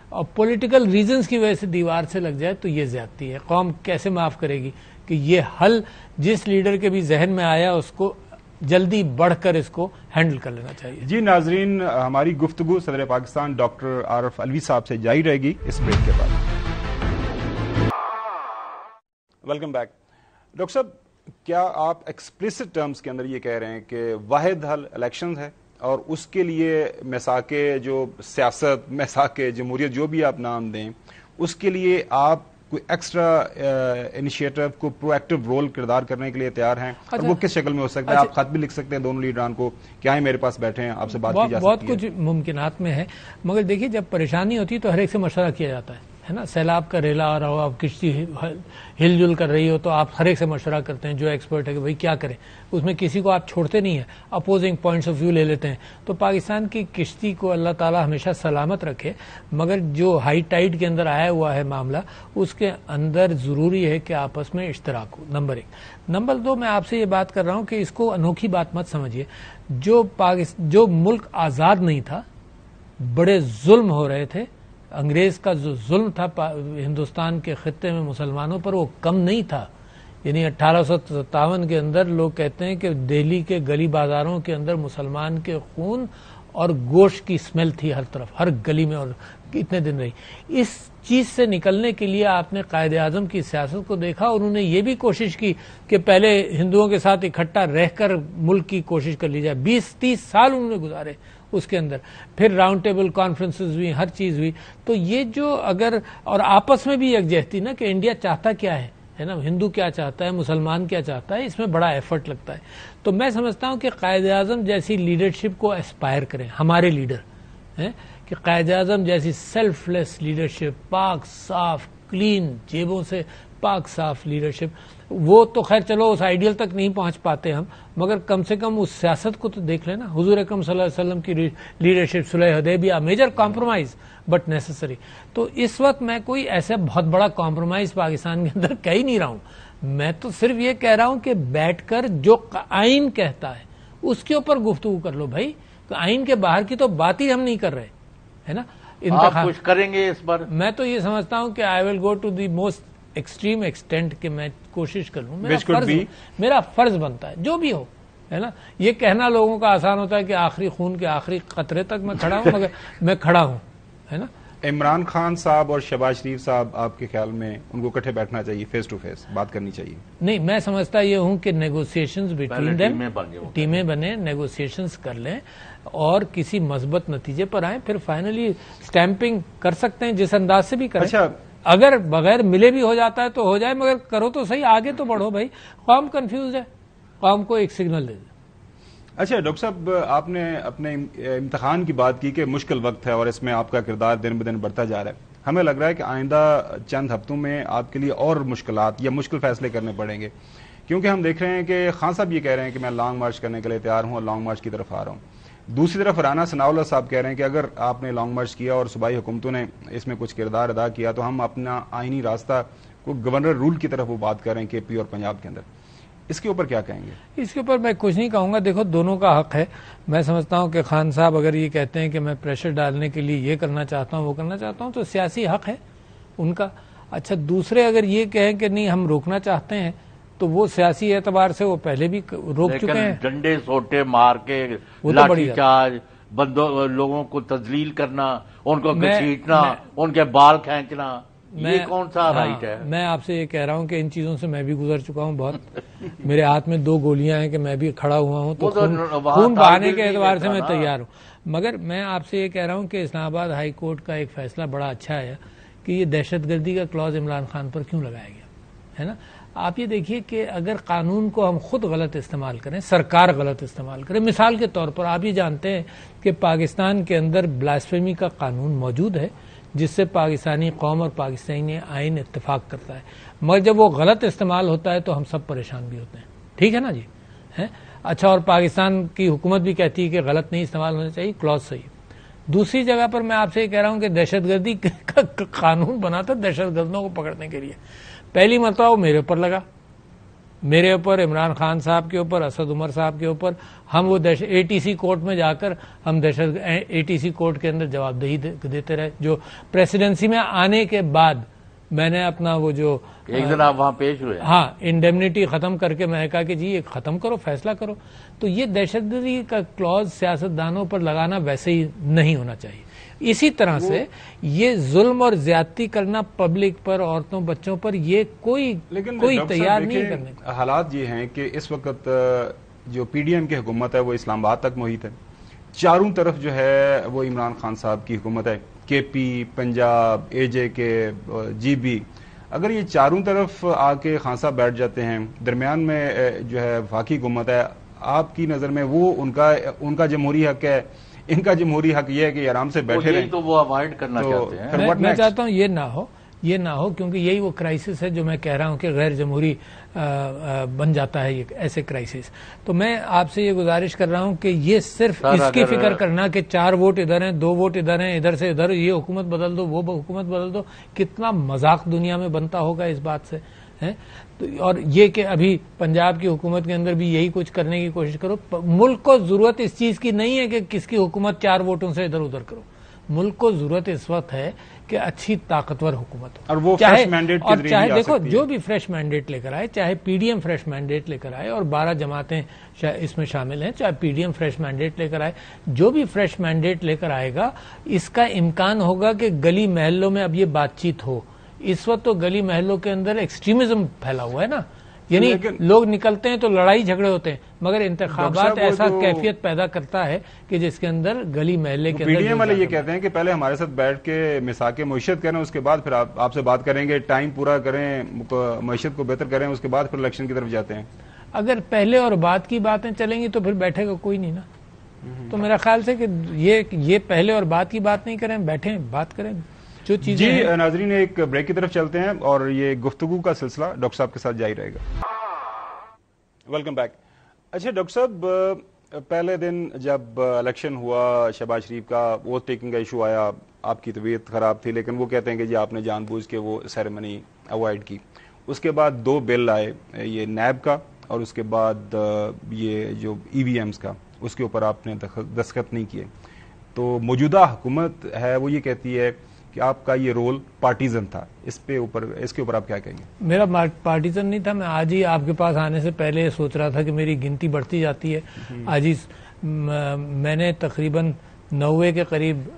اور پولیٹیکل ریزنز کی وجہ سے دیوار سے لگ جائے تو یہ زیادتی ہے. قوم کیسے معاف کرے گی کہ یہ حل جس لیڈر کے بھی ذہن میں آیا اس کو جلدی بڑھ کر اس کو ہینڈل کر لینا چاہیے. جی ناظرین، ہماری گفتگو صدر پاکستان ڈاکٹر عارف علوی صاحب سے جاری رہے گی اس بریک کے بعد. Welcome back. ڈاکٹر صاحب، کیا آپ ایکسپلیسٹ ٹرمز کے اندر یہ کہہ رہے ہیں کہ واحد حل الیکشنز ہے، اور اس کے لیے میثاق جو سیاست، میثاق جمہوریت، جو بھی آپ نام دیں، اس کے لیے آپ کوئی ایکسٹرا انیشیٹو کو پرو ایکٹیو رول کردار کرنے کے لیے تیار ہیں؟ اور وہ کس شکل میں ہو سکتا ہے؟ آپ خط بھی لکھ سکتے ہیں دونوں لیڈران کو کہ آئیں میرے پاس بیٹھے ہیں، آپ سے بات کی جا سکتی ہے. بہت کچھ ممکنات میں ہے، مگر دیکھیے جب پریشانی ہوتی ہے تو ہر ایک سے مشورہ کیا جاتا ہے نا. سیلاب کا ریلا آ رہا ہو، اب کشتی ہل جل کر رہی ہو، تو آپ ہر ایک سے مشورہ کرتے ہیں جو ایکسپرٹ ہے کہ بھئی کیا کریں. اس میں کسی کو آپ چھوڑتے نہیں ہیں، اپوزنگ پوائنٹس آف ویو لے لیتے ہیں. تو پاکستان کی کشتی کو اللہ تعالی ہمیشہ سلامت رکھے، مگر جو ہائی ٹائیڈ کے اندر آیا ہوا ہے معاملہ، اس کے اندر ضروری ہے کہ آپس میں اشتراک ہو. نمبر 1. نمبر 2، میں آپ سے یہ بات کر رہا ہوں کہ اس کو انوکھی بات مت سمجھیے. جو ملک آزاد نہیں تھا، بڑے ظلم ہو رہے تھے، انگریز کا جو ظلم تھا ہندوستان کے خطے میں مسلمانوں پر، وہ کم نہیں تھا. یعنی 1857 کے اندر لوگ کہتے ہیں کہ دہلی کے گلی بازاروں کے اندر مسلمان کے خون اور گوشت کی سمیل تھی ہر طرف، ہر گلی میں، اور اتنے دن رہی. اس چیز سے نکلنے کے لیے آپ نے قائد اعظم کی سیاست کو دیکھا. انہوں نے یہ بھی کوشش کی کہ پہلے ہندوؤں کے ساتھ اکٹھا رہ کر ملک کی کوشش کر لی جائے. 20-30 سال انہوں نے گزارے اس کے اندر. پھر راؤنڈ ٹیبل کانفرنسز ہوئی، ہر چیز ہوئی. تو یہ جو اگر، اور آپس میں بھی یکجہتی نا کہ انڈیا چاہتا کیا ہے نا، ہندو کیا چاہتا ہے، مسلمان کیا چاہتا ہے، اس میں بڑا ایفرٹ لگتا ہے. تو میں سمجھتا ہوں کہ قائد اعظم جیسی لیڈرشپ کو اسپائر کریں ہمارے لیڈر، کہ قائد اعظم جیسی سیلف لیس لیڈرشپ، پاک صاف کلین، جیبوں سے پاک صاف لیڈرشپ. وہ تو خیر چلو اس آئیڈیل تک نہیں پہنچ پاتے ہم، مگر کم سے کم اس سیاست کو تو دیکھ لینا. حضور اکرم صلی اللہ علیہ وسلم کی لیڈرشپ، صلح حدیبیہ، میجر کمپرومائز بٹ نیسسری. تو اس وقت میں کوئی ایسا بہت بڑا کمپرومائز پاکستان کے اندر کہہ ہی نہیں رہا ہوں. میں تو صرف یہ کہہ رہا ہوں کہ بیٹھ کر جو آئین کہتا ہے اس کے اوپر گفتگو کر لو بھائی. تو آئین کے باہر کی تو بات ہی ہم نہیں کر رہے، ہے نا. آپ کچھ کریں گے اس بار؟ میں تو یہ سمجھتا ہوں کہ I will go to the most extreme extent کہ میں کوشش کر لوں. میرا فرض بنتا ہے جو بھی ہو، ہے نا. یہ کہنا لوگوں کا آسان ہوتا ہے کہ آخری خون کے آخری قطرے تک میں کھڑا ہوں، مگر میں کھڑا ہوں، ہے نا. عمران خان صاحب اور شہباز شریف صاحب، آپ کے خیال میں ان کو اکٹھے بیٹھنا چاہیے، فیس ٹو فیس بات کرنی چاہیے؟ نہیں، میں سمجھتا یہ ہوں کہ نیگوسیشنز بٹوین دیم، ٹیمیں بنے، نیگوسیشنز کر لیں اور کسی مثبت نتیجے پر آئیں. پھر فائنلی سٹیمپنگ کر سکتے ہیں جس انداز سے بھی کریں. اچھا، اگر بغیر ملے بھی ہو جاتا ہے تو ہو جائے، مگر کرو تو صحیح، آگے تو بڑھو بھائی. قوم کنفیوز ہے، قوم کو ایک سگنل دے دیں. اچھا ڈاکٹر صاحب، آپ نے اپنے امتحان کی بات کی کہ مشکل وقت ہے اور اس میں آپ کا کردار دن بدن بڑھتا جا رہا ہے. ہمیں لگ رہا ہے کہ آئندہ چند ہفتوں میں آپ کے لیے اور مشکلات یا مشکل فیصلے کرنے پڑیں گے، کیونکہ ہم دیکھ رہے ہیں کہ خان صاحب یہ کہہ رہے ہیں کہ میں لانگ مارچ کرنے کے لیے تیار ہوں اور لانگ مارچ کی طرف آ رہا ہوں. دوسری طرف رانا ثناء اللہ صاحب کہہ رہے ہیں کہ اگر آپ نے لانگ مارچ کیا اور صوبائی حکومتوں نے اس میں کچھ کردار ادا کیا تو ہم اپنا آئینی راستہ کو گورنر رول کی طرف وہ بات کر رہے ہیں کے پی اور پنجاب کے اندر. اس کے اوپر کیا کہیں گے؟ اس کے اوپر میں کچھ نہیں کہوں گا. دیکھو دونوں کا حق ہے. میں سمجھتا ہوں کہ خان صاحب اگر یہ کہتے ہیں کہ میں پریشر ڈالنے کے لیے یہ کرنا چاہتا ہوں وہ کرنا چاہتا ہوں تو سیاسی حق ہے ان کا. اچھا دوسرے اگر یہ کہیں کہ نہیں ہم روکنا چاہتے ہیں تو وہ سیاسی اعتبار سے وہ پہلے بھی روک چکے ہیں. ڈنڈے سوٹے مار کے لاٹھی چارج لوگوں کو تذلیل کرنا, ان کو گھسیٹنا, ان کے بال کھینچنا, یہ کون سا رائٹ ہے؟ میں آپ سے یہ کہہ رہا ہوں کہ ان چیزوں سے میں بھی گزر چکا ہوں بہت. میرے ہاتھ میں 2 گولیاں ہیں کہ میں بھی کھڑا ہوا ہوں تو خون بہانے کے اعتبار سے میں تیار ہوں. مگر میں آپ سے یہ کہہ رہا ہوں کہ اسلام آباد ہائی کورٹ کا ایک فیصلہ بڑا اچھا ہے کہ یہ دہشت گردی کا کلوز عمران خان پر کیوں لگایا گیا ہے نا. آپ یہ دیکھیے کہ اگر قانون کو ہم خود غلط استعمال کریں, سرکار غلط استعمال کرے, مثال کے طور پر آپ یہ جانتے ہیں کہ پاکستان کے اندر بلاسفیمی کا قانون موجود ہے جس سے پاکستانی قوم اور پاکستانی آئین اتفاق کرتا ہے, مگر جب وہ غلط استعمال ہوتا ہے تو ہم سب پریشان بھی ہوتے ہیں. ٹھیک ہے نا جی. اچھا, اور پاکستان کی حکومت بھی کہتی ہے کہ غلط نہیں استعمال ہونا چاہیے, کلوز صحیح. دوسری جگہ پر میں آپ سے یہ کہہ رہا ہوں کہ دہشت گردی کا قانون بنا تھا دہشت گردوں کو پکڑنے کے لیے. پہلی مرتبہ وہ میرے اوپر لگا, میرے اوپر, عمران خان صاحب کے اوپر, اسد عمر صاحب کے اوپر. ہم وہ ATC کورٹ میں جا کر ہم ATC کورٹ کے اندر جواب دہی دیتے رہے. جو پریسیڈنسی میں آنے کے بعد میں نے اپنا وہ جو ایک دن آپ وہاں پیش ہوئے, ہاں, انڈیمنیٹی ختم کر کے میں نے کہا کہ جی یہ ختم کرو, فیصلہ کرو. تو یہ دہشت گردی کا کلوز سیاستدانوں پر لگانا ویسے ہی نہیں ہونا چاہیے. اسی طرح سے یہ ظلم اور زیادتی کرنا پبلک پر, عورتوں بچوں پر, یہ کوئی تیار نہیں کرنے کا. حالات یہ ہیں کہ اس وقت جو PDM کی حکومت ہے وہ اسلام آباد تک محیط ہے, چاروں طرف جو ہے وہ عمران خان صاحب کی حکومت ہے, KP, پنجاب, AJK, GB. اگر یہ چاروں طرف آ کے خان صاحب بیٹھ جاتے ہیں, درمیان میں جو ہے وفاقی حکومت ہے, آپ کی نظر میں وہ ان کا جمہوری حق ہے, ان کا جمہوری حق یہ ہے کہ آرام سے بیٹھے رہیں, تو وہ اوائڈ کرنا چاہتے ہیں. میں چاہتا ہوں یہ نہ ہو کیونکہ یہی وہ کرائسس ہے جو میں کہہ رہا ہوں کہ غیر جمہوری بن جاتا ہے یہ ایسے کرائسس. تو میں آپ سے یہ گزارش کر رہا ہوں کہ یہ صرف اس کی فکر کرنا کہ 4 ووٹ ادھر ہیں, 2 ووٹ ادھر ہیں, ادھر سے ادھر, یہ حکومت بدل دو, وہ حکومت بدل دو, کتنا مذاق دنیا میں بنتا ہوگا اس بات سے. اور یہ کہ ابھی پنجاب کی حکومت کے اندر بھی یہی کچھ کرنے کی کوشش کرو. ملک کو ضرورت اس چیز کی نہیں ہے کہ کس کی حکومت 4 ووٹوں سے ادھر ادھر کرو. ملک کو ضرورت اس وقت ہے کہ اچھی طاقتور حکومت ہو, اور وہ فریش مینڈیٹ کے ذریعے چاہے دیکھو جو بھی فریش مینڈیٹ لے کر آئے, چاہے PDM فریش مینڈیٹ لے کر آئے, اور 12 جماعتیں اس میں شامل ہیں, چاہے PDM فریش مینڈیٹ لے کر آئے, جو بھی فریش مینڈیٹ لے کر آئے گا اس کا امکان ہوگا کہ گلی محلوں میں اب یہ بات چیت ہو. اس وقت تو گلی محلوں کے اندر ایکسٹریمزم پھیلا ہوا ہے نا, یعنی لوگ نکلتے ہیں تو لڑائی جھگڑے ہوتے ہیں, مگر انتخابات ایسا کیفیت پیدا کرتا ہے کہ جس کے اندر گلی محلے کے اندر PDM والے یہ کہتے ہیں کہ پہلے ہمارے ساتھ بیٹھ کے مساق معیشت کریں, اس کے بعد پھر آپ سے بات کریں گے, ٹائم پورا کریں, معیشت کو بہتر کریں, اس کے بعد پھر الیکشن کی طرف جاتے ہیں. اگر پہلے اور بعد کی باتیں چلیں گی تو پھر بیٹھے گا کوئی نہیں نا. تو میرا خیال سے کہ یہ پہلے اور بعد کی بات نہیں کریں, بیٹھیں بات کریں. جی ناظرین, ایک بریک کی طرف چلتے ہیں اور یہ گفتگو کا سلسلہ ڈاکٹر صاحب کے ساتھ جاری رہے گا. Welcome back. اچھا ڈاکٹر صاحب, پہلے دن جب الیکشن ہوا, شہباز شریف کا ووٹ ٹیکنگ کا ایشو آیا, آپ کی طبیعت خراب تھی, لیکن وہ کہتے ہیں کہ جی آپ نے جان بوجھ کے وہ سیریمنی اوائڈ کی. اس کے بعد 2 بل آئے, یہ نیب کا اور اس کے بعد یہ جو EVMs کا, اس کے اوپر آپ نے دستخط نہیں کیے. تو موجودہ حکومت ہے وہ یہ کہتی ہے کہ آپ کا یہ رول پارٹیزن تھا. اس کے اوپر آپ کیا کہیں گے؟ میرا پارٹیزن نہیں تھا. میں آج ہی آپ کے پاس آنے سے پہلے سوچ رہا تھا کہ میری گنتی بڑھتی جاتی ہے. آج ہی میں نے تقریباً 90 کے قریب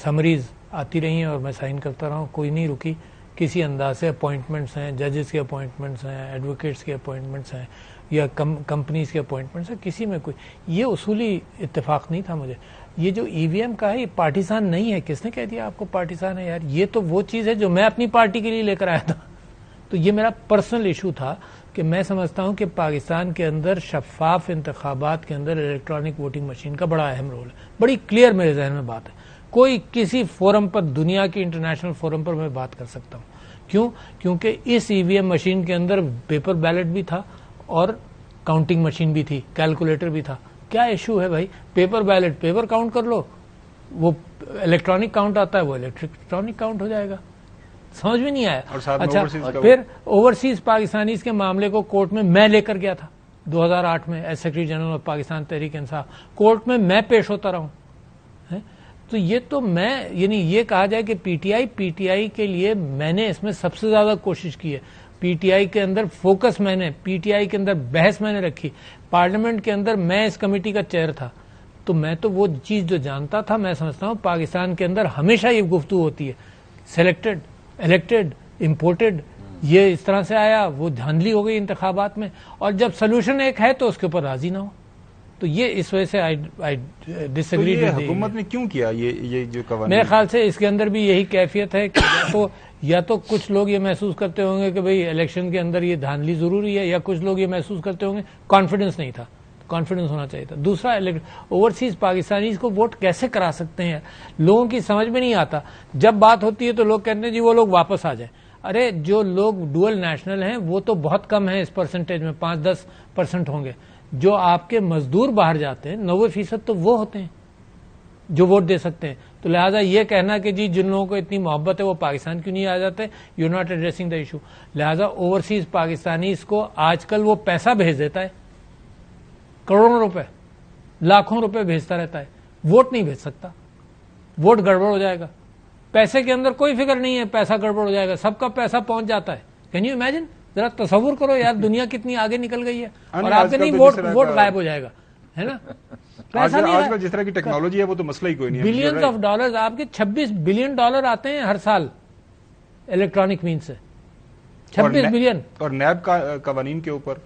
سمریز آتی رہی ہیں اور میں سائن کرتا رہا ہوں, کوئی نہیں رکی. کسی انداز سے اپوائنٹمنٹس ہیں, ججز کے اپوائنٹمنٹس ہیں, ایڈوکیٹس کے اپوائنٹمنٹس ہیں, یا کمپنیز کے اپوائنٹمنٹس ہیں, کسی میں کوئی یہ اصولی اتفاق نہیں تھا مجھے. یہ جو EVM کا ہے یہ پارٹیسان نہیں ہے. کس نے کہہ دیا آپ کو پارٹیسان ہے یار؟ یہ تو وہ چیز ہے جو میں اپنی پارٹی کے لیے لے کر آیا تھا. تو یہ میرا پرسنل ایشو تھا کہ میں سمجھتا ہوں کہ پاکستان کے اندر شفاف انتخابات کے اندر الیکٹرانک ووٹنگ مشین کا بڑا اہم رول ہے. بڑی کلیئر میرے ذہن میں بات ہے. کوئی کسی فورم پر, دنیا کی انٹرنیشنل فورم پر میں بات کر سکتا ہوں. کیوں؟ کیونکہ اس EVM مشین کے اندر پیپر بیلٹ بھی تھا اور کاؤنٹنگ مشین بھی تھی, کیلکولیٹر بھی تھا. کیا ایشو ہے بھائی؟ پیپر بیلٹ پیپر کاؤنٹ کر لو, وہ الیکٹرانک کاؤنٹ آتا ہے وہ الیکٹرانک کاؤنٹ ہو جائے گا. سمجھ میں نہیں آیا. اچھا پھر اوورسیز پاکستانیز کے معاملے کو کورٹ میں لے کر گیا تھا 2008 میں as secretary general of Pakistan Tehreek Insaf. Court میں پیش ہوتا رہا ہوں. تو یہ تو میں یعنی یہ کہا جائے کہ پی ٹی آئی کے لیے میں نے اس میں سب سے زیادہ کوشش کی ہے. پی ٹی آئی کے اندر فوکس میں نے, پی ٹی آئی کے اندر بحث میں نے رکھی. پارلیمنٹ کے اندر میں اس کمیٹی کا چیئر تھا, تو میں تو وہ چیز جو جانتا تھا, میں سمجھتا ہوں پاکستان کے اندر ہمیشہ یہ گفتگو ہوتی ہے سلیکٹڈ, الیکٹڈ, امپورٹڈ, یہ اس طرح سے آیا, وہ دھاندلی ہو گئی انتخابات میں, اور جب سولوشن ایک ہے تو اس کے اوپر راضی نہ ہو. تو یہ اس وجہ سے ڈس ایگری. حکومت نے کیوں کیا یہ جو قوانین؟ میرے خیال سے اس کے اندر بھی یہی کیفیت ہے کہ یا تو کچھ لوگ یہ محسوس کرتے ہوں گے کہ بھئی الیکشن کے اندر یہ دھاندلی ضروری ہے, یا کچھ لوگ یہ محسوس کرتے ہوں گے کانفیڈنس نہیں تھا, کانفیڈنس ہونا چاہیے تھا. دوسرا, اوورسیز پاکستانیز کو ووٹ کیسے کرا سکتے ہیں, لوگوں کی سمجھ میں نہیں آتا. جب بات ہوتی ہے تو لوگ کہتے ہیں جی وہ لوگ واپس آ جائیں. ارے جو لوگ ڈوئل نیشنل ہیں وہ تو بہت کم ہیں اس پرسنٹیج میں, 5-10% ہوں گے. جو آپ کے مزدور باہر جاتے ہیں 90% تو وہ ہوتے ہیں جو ووٹ دے سکتے ہیں. تو لہٰذا یہ کہنا کہ جی جن لوگوں کو اتنی محبت ہے وہ پاکستان کیوں نہیں آ جاتے, you not addressing the issue. لہٰذا اوورسیز پاکستانیز کو آج کل وہ پیسہ بھیج دیتا ہے, کروڑوں روپے, لاکھوں روپے بھیجتا رہتا ہے, ووٹ نہیں بھیج سکتا. ووٹ گڑبڑ ہو جائے گا. پیسے کے اندر کوئی فکر نہیں ہے, پیسہ گڑبڑ ہو جائے گا, سب کا پیسہ پہنچ جاتا ہے. کین یو امیجن, ذرا تصور کرو یار, دنیا کتنی آگے نکل گئی ہے, اور آپ کے نہیں ووٹ غائب ہو جائے گا, ہے نا. آج کل جس طرح کی ٹیکنالوجی ہے وہ تو مسئلہ ہی کوئی نہیں ہے. بلینز آف ڈالرز, آپ کے $26 بلین آتے ہیں ہر سال الیکٹرانک مینز سے, 26 بلین. اور نیب کا قوانین کے اوپر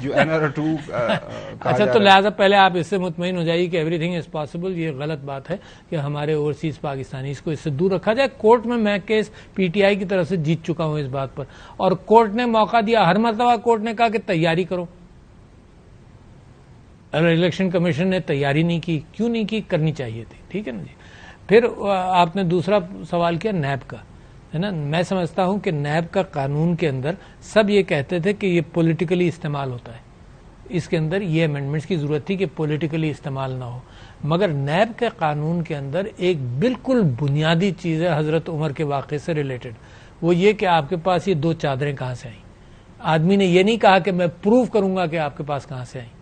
جو NR2 اچھا, تو لہٰذا پہلے آپ اس سے مطمئن ہو جائیے کہ ایوری تھنگ از پاسبل. یہ غلط بات ہے کہ ہمارے اوورسیز پاکستانیز کو اس سے دور رکھا جائے. کورٹ میں کیس پی ٹی آئی کی طرف سے جیت چکا ہوں اس بات پر, اور کورٹ نے موقع دیا. ہر مرتبہ کورٹ نے کہا کہ تیاری کرو. الیکشن کمیشن نے تیاری نہیں کی. کیوں نہیں کی؟ کرنی چاہیے تھی. ٹھیک ہے نا جی. پھر آپ نے دوسرا سوال کیا نیب کا, ہے نا. میں سمجھتا ہوں کہ نیب کا قانون کے اندر سب یہ کہتے تھے کہ یہ پولیٹیکلی استعمال ہوتا ہے, اس کے اندر یہ امینڈمنٹس کی ضرورت تھی کہ پولیٹیکلی استعمال نہ ہو. مگر نیب کے قانون کے اندر ایک بالکل بنیادی چیز ہے حضرت عمر کے واقعے سے ریلیٹڈ, وہ یہ کہ آپ کے پاس یہ 2 چادریں کہاں سے آئیں. آدمی نے یہ نہیں کہا کہ میں پروو کروں گا کہ آپ کے پاس کہاں سے آئیں.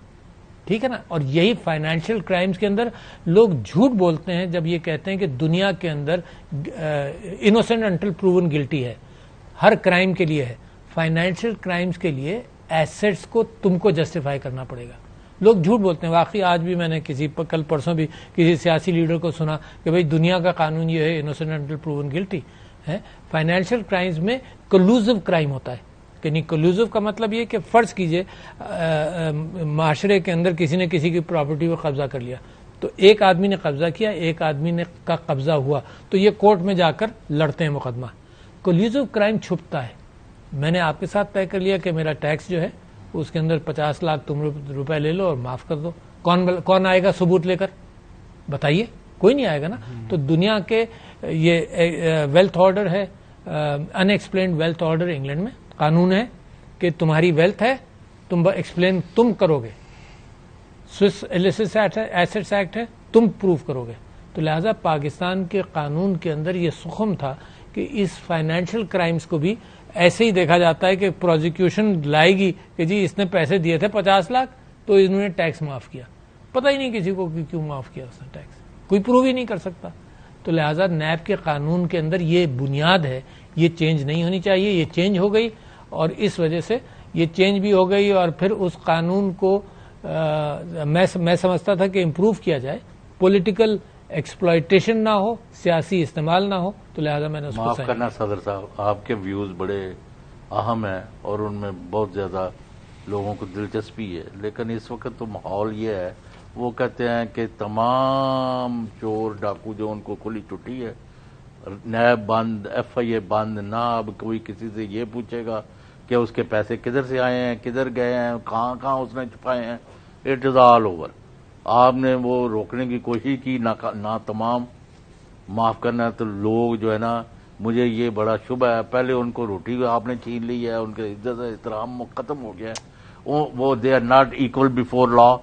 ٹھیک ہے نا. اور یہی فائنینشیل کرائمز کے اندر لوگ جھوٹ بولتے ہیں جب یہ کہتے ہیں کہ دنیا کے اندر انوسینٹ انٹل پروون گلٹی ہے. ہر کرائم کے لیے ہے, فائنینشیل کرائمز کے لیے ایسٹس کو تم کو جسٹیفائی کرنا پڑے گا. لوگ جھوٹ بولتے ہیں. واقعی آج بھی میں نے کل پرسوں بھی کسی سیاسی لیڈر کو سنا کہ بھئی دنیا کا قانون یہ ہے انوسینٹ انٹل پروون گلٹی ہے. فائنینشیل کرائمز میں کلوزو کرائم ہوتا ہے. یعنی کلوزو کا مطلب یہ کہ فرض کیجئے معاشرے کے اندر کسی نے کسی کی پراپرٹی کو قبضہ کر لیا, تو ایک آدمی نے قبضہ کیا, ایک آدمی نے کا قبضہ ہوا, تو یہ کورٹ میں جا کر لڑتے ہیں مقدمہ. کلوزو کرائم چھپتا ہے. میں نے آپ کے ساتھ طے کر لیا کہ میرا ٹیکس جو ہے اس کے اندر 50 لاکھ تم روپے لے لو اور معاف کر دو. کون آئے گا ثبوت لے کر؟ بتائیے, کوئی نہیں آئے گا نا. تو دنیا کے یہ ویلتھ آرڈر ہے, ان ایکسپلینڈ ویلتھ آرڈر انگلینڈ میں قانون ہے کہ تمہاری ویلتھ ہے, تم ایکسپلین تم کرو گے. سوئس ایلیسس ایسٹس ایکٹ ہے, تم پروف کرو گے. تو لہذا پاکستان کے قانون کے اندر یہ سخم تھا کہ اس فائنینشیل کرائمز کو بھی ایسے ہی دیکھا جاتا ہے کہ پروزیکیوشن لائے گی کہ جی اس نے پیسے دیے تھے 50 لاکھ تو انہوں نے ٹیکس معاف کیا. پتہ ہی نہیں کسی کو کہ کیوں معاف کیا اس نے ٹیکس, کوئی پروو ہی نہیں کر سکتا. تو لہذا نیب کے قانون کے اندر یہ بنیاد ہے, یہ چینج نہیں ہونی چاہیے. یہ چینج ہو گئی اور اس وجہ سے یہ چینج بھی ہو گئی, اور پھر اس قانون کو میں سمجھتا تھا کہ امپروو کیا جائے, پولیٹیکل ایکسپلائٹیشن نہ ہو, سیاسی استعمال نہ ہو. تو لہذا میں نے اس کو معاف کرنا صدر صاحب, آپ کے ویوز بڑے اہم ہیں اور ان میں بہت زیادہ لوگوں کو دلچسپی ہے, لیکن اس وقت تو ماحول یہ ہے, وہ کہتے ہیں کہ تمام چور ڈاکو جو ان کو کھلی چھٹی ہے, نیب بند, FIA بند, نہ اب کوئی کسی سے یہ پوچھے گا کہ اس کے پیسے کدھر سے آئے ہیں, کدھر گئے ہیں, کہاں اس نے چھپائے ہیں. It is all over. آپ نے وہ روکنے کی کوشش کی, نہ تمام معاف کرنا. تو لوگ جو ہے نا, مجھے یہ بڑا شبہ ہے, پہلے ان کو روٹی آپ نے چھین لی ہے, ان کے عزت احترام ختم ہو گیا ہے. وہ they are not equal before law.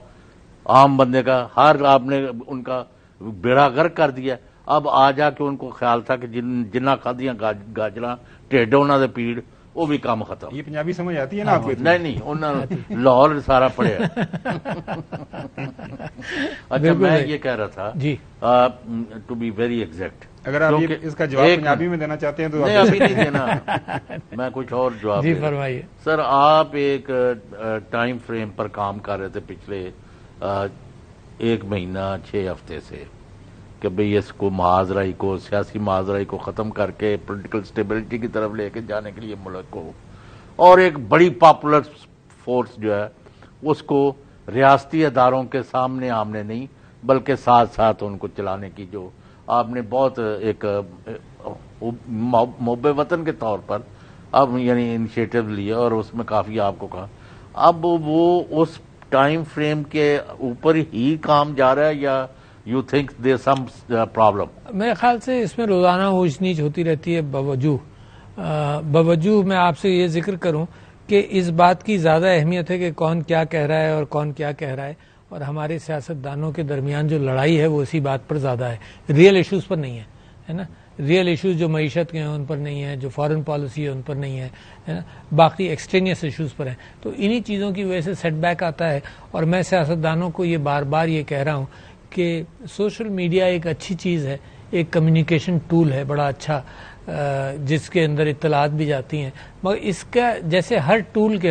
عام بندے کا ہر آپ نے ان کا بیڑا غرق کر دیا. اب آ جا کے ان کو خیال تھا کہ جنہ کھادیاں گاجراں ٹھیڈ انہاں دے پیڑ وہ بھی کام ختم. یہ پنجابی سمجھ آتی ہے نا آپ کو؟ نہیں انہوں نے لاہور سارا پڑھیا. اچھا میں یہ کہہ رہا تھا جی ٹو بی ویری ایگزیکٹ, اگر آپ اس کا جواب پنجابی میں دینا چاہتے ہیں تو نہیں ابھی نہیں دینا, میں کچھ اور جواب جی فرمائیے. سر آپ ایک ٹائم فریم پر کام کر رہے تھے پچھلے 1 مہینہ 6 ہفتے سے کہ بھئی اس کو معاذرائی کو, سیاسی معاذرائی کو ختم کر کے پولیٹیکل سٹیبلٹی کی طرف لے کے جانے کے لیے ملک کو, اور ایک بڑی پاپولر فورس جو ہے اس کو ریاستی اداروں کے سامنے آمنے نہیں بلکہ ساتھ ساتھ ان کو چلانے کی جو آپ نے بہت ایک محب وطن کے طور پر اب یعنی انیشیٹو لیا اور اس میں کافی آپ کو کہا, اب وہ اس ٹائم فریم کے اوپر ہی کام جا رہا ہے یا you think there some problem? میرے خیال سے اس میں روزانہ اونچ نیچ ہوتی رہتی ہے. باوجود میں آپ سے یہ ذکر کروں کہ اس بات کی زیادہ اہمیت ہے کہ کون کیا کہہ رہا ہے اور کون کیا کہہ رہا ہے, اور ہمارے سیاستدانوں کے درمیان جو لڑائی ہے وہ اسی بات پر زیادہ ہے, ریئل ایشوز پر نہیں ہے نا. ریئل ایشوز جو معیشت کے ہیں ان پر نہیں ہے, جو فارن پالیسی ہے ان پر نہیں ہے نا, باقی ایکسٹینیس ایشوز پر ہیں. تو انہی چیزوں کی وجہ سے سیٹ بیک آتا ہے. اور میں سیاستدانوں کو یہ بار بار یہ کہہ رہا ہوں کہ سوشل میڈیا ایک اچھی چیز ہے, ایک کمیونیکیشن ٹول ہے بڑا اچھا, جس کے اندر اطلاعات بھی جاتی ہیں, مگر اس کا جیسے ہر ٹول کے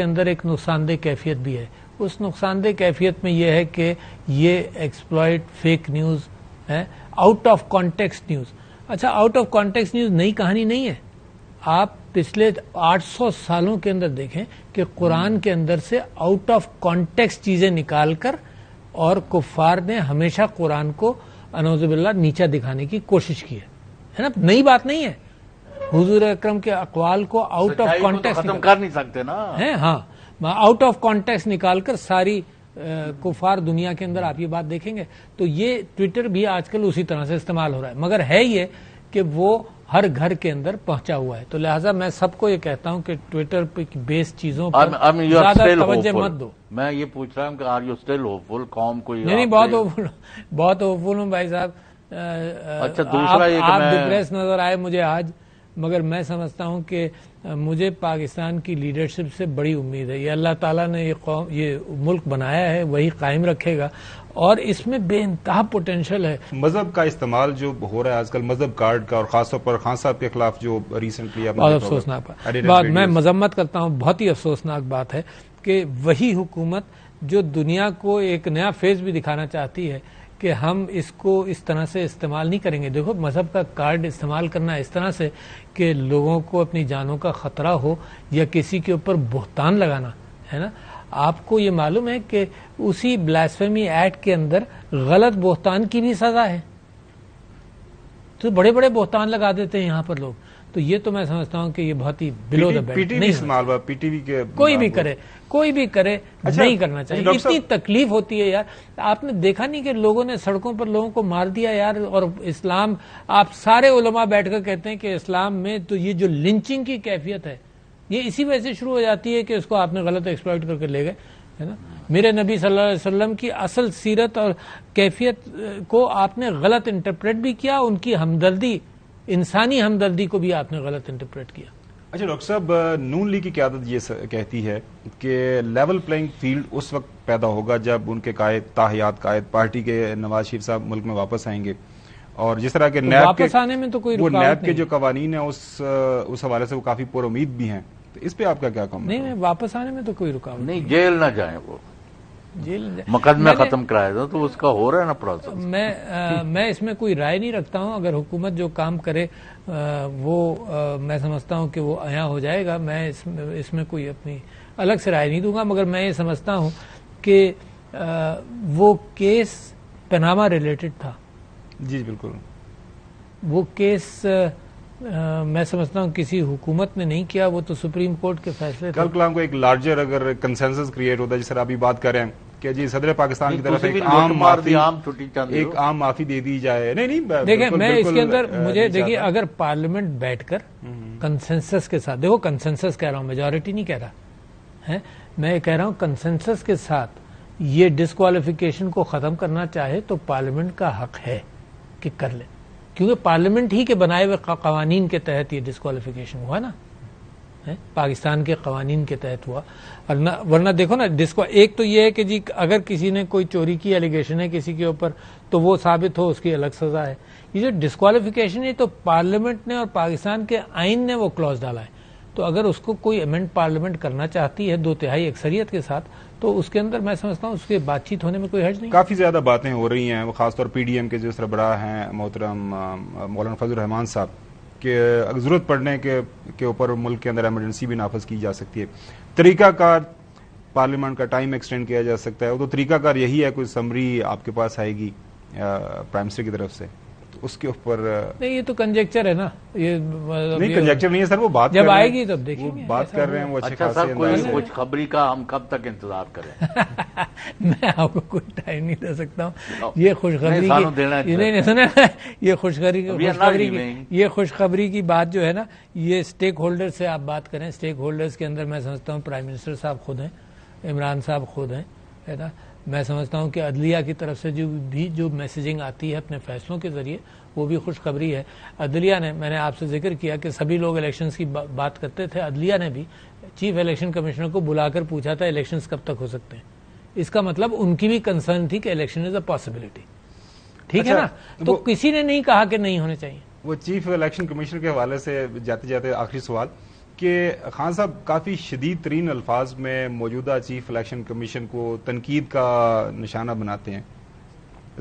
اندر ایک نقصان دہ کیفیت بھی ہے. اس نقصان دہ کیفیت میں یہ ہے کہ یہ ایکسپلائٹ فیک نیوز ہے, آؤٹ آف کانٹیکسٹ نیوز. اچھا آؤٹ آف کانٹیکسٹ نیوز نئی کہانی نہیں ہے. آپ پچھلے 800 سالوں کے اندر دیکھیں کہ قرآن کے اندر سے آؤٹ آف کانٹیکسٹ چیزیں نکال کر اور کفار نے ہمیشہ قرآن کو انعوذ باللہ نیچا دکھانے کی کوشش کی ہے نا. نئی بات نہیں ہے. حضور اکرم کے اقوال کو آؤٹ آف کانٹیکسٹ ختم کر نہیں سکتے نا. ہاں, آؤٹ آف کانٹیکسٹ نکال کر ساری کفار دنیا کے اندر آپ یہ بات دیکھیں گے. تو یہ ٹویٹر بھی آج کل اسی طرح سے استعمال ہو رہا ہے, مگر ہے یہ کہ وہ ہر گھر کے اندر پہنچا ہوا ہے. تو لہٰذا میں سب کو یہ کہتا ہوں کہ ٹویٹر پہ بیس چیزوں پر زیادہ توجہ مت دو. میں یہ پوچھ رہا ہوں کہ آر یو اسٹل ہوپفل قوم کو؟ نہیں بہت ہوپفل ہوں بھائی صاحب. اچھا دوسرا آپ ڈپریس نظر آئے مجھے آج, مگر میں سمجھتا ہوں کہ مجھے پاکستان کی لیڈرشپ سے بڑی امید ہے. یہ اللہ تعالیٰ نے یہ ملک بنایا ہے, وہی قائم رکھے گا, اور اس میں بے انتہا پوٹینشل ہے. مذہب کا استعمال جو ہو رہا ہے آج کل مذہب کارڈ کا, اور خاص طور پر خان صاحب کے خلاف جو ریسنٹلی بہت افسوسناک بات, میں مذمت کرتا ہوں, بہت ہی افسوسناک بات ہے کہ وہی حکومت جو دنیا کو ایک نیا فیز بھی دکھانا چاہتی ہے کہ ہم اس کو اس طرح سے استعمال نہیں کریں گے. دیکھو مذہب کا کارڈ استعمال کرنا اس طرح سے کہ لوگوں کو اپنی جانوں کا خطرہ ہو یا کسی کے اوپر بہتان لگانا ہے نا. آپ کو یہ معلوم ہے کہ اسی بلاسفیمی ایکٹ کے اندر غلط بہتان کی بھی سزا ہے. تو بڑے بڑے بہتان لگا دیتے ہیں یہاں پر لوگ. تو یہ تو میں سمجھتا ہوں کہ یہ بہت ہی بلو دا بیلٹ نہیں. پی ٹی وی کے کوئی بھی کرے نہیں کرنا چاہیے. اتنی تکلیف ہوتی ہے یار. آپ نے دیکھا نہیں کہ لوگوں نے سڑکوں پر لوگوں کو مار دیا یار. اور اسلام, آپ سارے علماء بیٹھ کر کہتے ہیں کہ اسلام میں تو یہ جو لنچنگ کی کیفیت ہے یہ اسی وجہ سے شروع ہو جاتی ہے کہ اس کو آپ نے غلط ایکسپلائٹ کر کے لے گئے ہے نا. میرے نبی صلی اللہ علیہ وسلم کی اصل سیرت اور کیفیت کو آپ نے غلط انٹرپریٹ بھی کیا, ان کی ہمدردی, انسانی ہمدردی کو بھی آپ نے غلط انٹرپریٹ کیا. اچھا ڈاکٹر صاحب, نون لیگ کی قیادت یہ کہتی ہے کہ لیول پلینگ فیلڈ اس وقت پیدا ہوگا جب ان کے قائد, تاحیات قائد پارٹی کے نواز شریف صاحب ملک میں واپس آئیں گے, اور جس طرح کے واپس آنے میں تو کوئی نیب کے جو قوانین ہیں اس حوالے سے وہ کافی پر امید بھی ہیں. تو اس پہ آپ کا کیا کام ہے؟ نہیں, واپس آنے میں تو کوئی رکاوٹ نہیں. جیل نہ جائیں, وہ مقدمہ ختم کرایا تھا تو اس کا ہو رہا ہے نا پروسیس. میں اس میں کوئی رائے نہیں رکھتا ہوں. اگر حکومت جو کام کرے وہ میں سمجھتا ہوں کہ وہ عیاں ہو جائے گا. میں اس میں کوئی اپنی الگ سے رائے نہیں دوں گا. مگر میں یہ سمجھتا ہوں کہ وہ کیس پاناما ریلیٹڈ تھا. جی بالکل. وہ کیس میں سمجھتا ہوں کسی حکومت نے نہیں کیا, وہ تو سپریم کورٹ کے فیصلے تھے. کل کلام کو ایک لارجر اگر کنسنسس کریٹ ہوتا ہے, جس طرح ابھی بات کر رہے ہیں کہ جی صدر پاکستان کی طرف ایک عام معافی دے دی جائے. نہیں دیکھیں, میں اس کے اندر مجھے دیکھیے, اگر پارلیمنٹ بیٹھ کر کنسنسس کے ساتھ, دیکھو کنسنسس کہہ رہا ہوں, میجورٹی نہیں کہہ رہا ہے, میں یہ کہہ رہا ہوں کنسنسس کے ساتھ یہ ڈسکوالیفیکیشن کو ختم کرنا چاہے تو پارلیمنٹ کا حق ہے کہ کر لے، کیونکہ پارلیمنٹ ہی کے بنائے ہوئے قوانین کے تحت یہ ڈسکوالیفیکیشن ہوا نا، پاکستان کے قوانین کے تحت ہوا. ورنہ دیکھو نا، ایک تو یہ ہے کہ جی اگر کسی نے کوئی چوری کی ایلیگیشن ہے کسی کے اوپر تو وہ ثابت ہو، اس کی الگ سزا ہے. یہ جو ڈسکوالیفیکیشن ہے تو پارلیمنٹ نے اور پاکستان کے آئین نے وہ کلوز ڈالا ہے. تو اگر اس کو کوئی امینڈ پارلیمنٹ کرنا چاہتی ہے 2/3 اکثریت کے ساتھ تو اس کے اندر میں سمجھتا ہوں اس کی بات چیت ہونے میں کوئی حرج نہیں. کافی زیادہ باتیں ہو رہی ہیں، خاص طور پی ڈی ایم کے جو سربراہ ہیں محترم مولانا فضل الرحمان صاحب، کہ اگر ضرورت پڑنے کے اوپر ملک کے اندر ایمرجنسی بھی نافذ کی جا سکتی ہے. طریقہ کار پارلیمنٹ کا ٹائم ایکسٹینڈ کیا جا سکتا ہے، وہ تو طریقہ کار یہی ہے، کوئی سمری آپ کے پاس آئے گی پرائم منسٹر کی طرف سے، تو اس کے اوپر نہیں، یہ تو کنجیکچر ہے نا، یہ نہیں کنجیکچر نہیں ہے سر، وہ بات جب آئے گی تب دیکھیں گے. بات کر رہے ہیں وہ اچھے اچھا خاصے سر، کوئی انداز سے. خوشخبری کا ہم کب تک انتظار کریں؟ میں آپ کو کوئی ٹائم نہیں دے سکتا ہوں. یہ خوشخبری سانو دینا کی نہیں سنا، یہ خوشخبری کی بات جو ہے نا، یہ اسٹیک ہولڈر سے آپ بات کریں. اسٹیک ہولڈرز کے اندر میں سمجھتا ہوں پرائم منسٹر صاحب خود ہیں، عمران صاحب خود ہیں، ہے نا. میں سمجھتا ہوں کہ عدلیہ کی طرف سے جو میسیجنگ آتی ہے اپنے فیصلوں کے ذریعے وہ بھی خوشخبری ہے. عدلیہ نے، میں نے آپ سے ذکر کیا کہ سبھی لوگ الیکشنز کی بات کرتے تھے، عدلیہ نے بھی چیف الیکشن کمشنر کو بلا کر پوچھا تھا الیکشنز کب تک ہو سکتے ہیں. اس کا مطلب ان کی بھی کنسرن تھی کہ الیکشن از اے پاسبلٹی. ٹھیک ہے نا، تو کسی نے نہیں کہا کہ نہیں ہونے چاہیے. وہ چیف الیکشن کمشنر کے حوالے سے جاتے جاتے آخری سوال کہ خان صاحب کافی شدید ترین الفاظ میں موجودہ چیف الیکشن کمیشن کو تنقید کا نشانہ بناتے ہیں.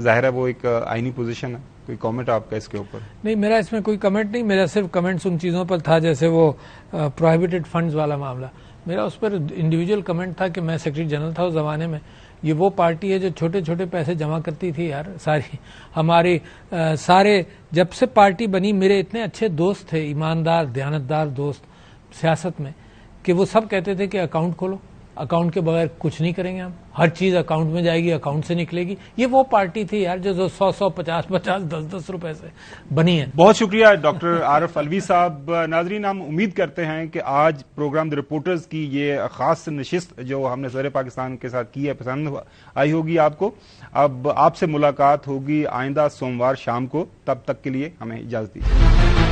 ظاہر ہے وہ ایک آئینی پوزیشن ہے، کوئی کامنٹ آپ کا اس کے اوپر؟ نہیں، میرا اس میں کوئی کمنٹ نہیں. میرا صرف کمنٹس ان چیزوں پر تھا جیسے وہ پروہیبٹڈ فنڈز والا معاملہ. میرا اس پر انڈیویجول کمنٹ تھا کہ میں سیکرٹری جنرل تھا اس زمانے میں. یہ وہ پارٹی ہے جو چھوٹے چھوٹے پیسے جمع کرتی تھی یار. ہماری سارے جب سے پارٹی بنی میرے اتنے اچھے دوست تھے، ایماندار دیانتدار دوست سیاست میں، کہ وہ سب کہتے تھے کہ اکاؤنٹ کھولو، اکاؤنٹ کے بغیر کچھ نہیں کریں گے ہم، ہر چیز اکاؤنٹ میں جائے گی، اکاؤنٹ سے نکلے گی. یہ وہ پارٹی تھی یار جو 100 50 10 روپے سے بنی ہے. بہت شکریہ ڈاکٹر عارف علوی صاحب. ناظرین، ہم امید کرتے ہیں کہ آج پروگرام دی رپورٹرز کی یہ خاص نشست جو ہم نے صدر پاکستان کے ساتھ کی ہے پسند آئی ہوگی آپ کو. اب آپ سے ملاقات ہوگی آئندہ سوموار شام کو، تب تک کے لیے ہمیں اجازت دیجیے.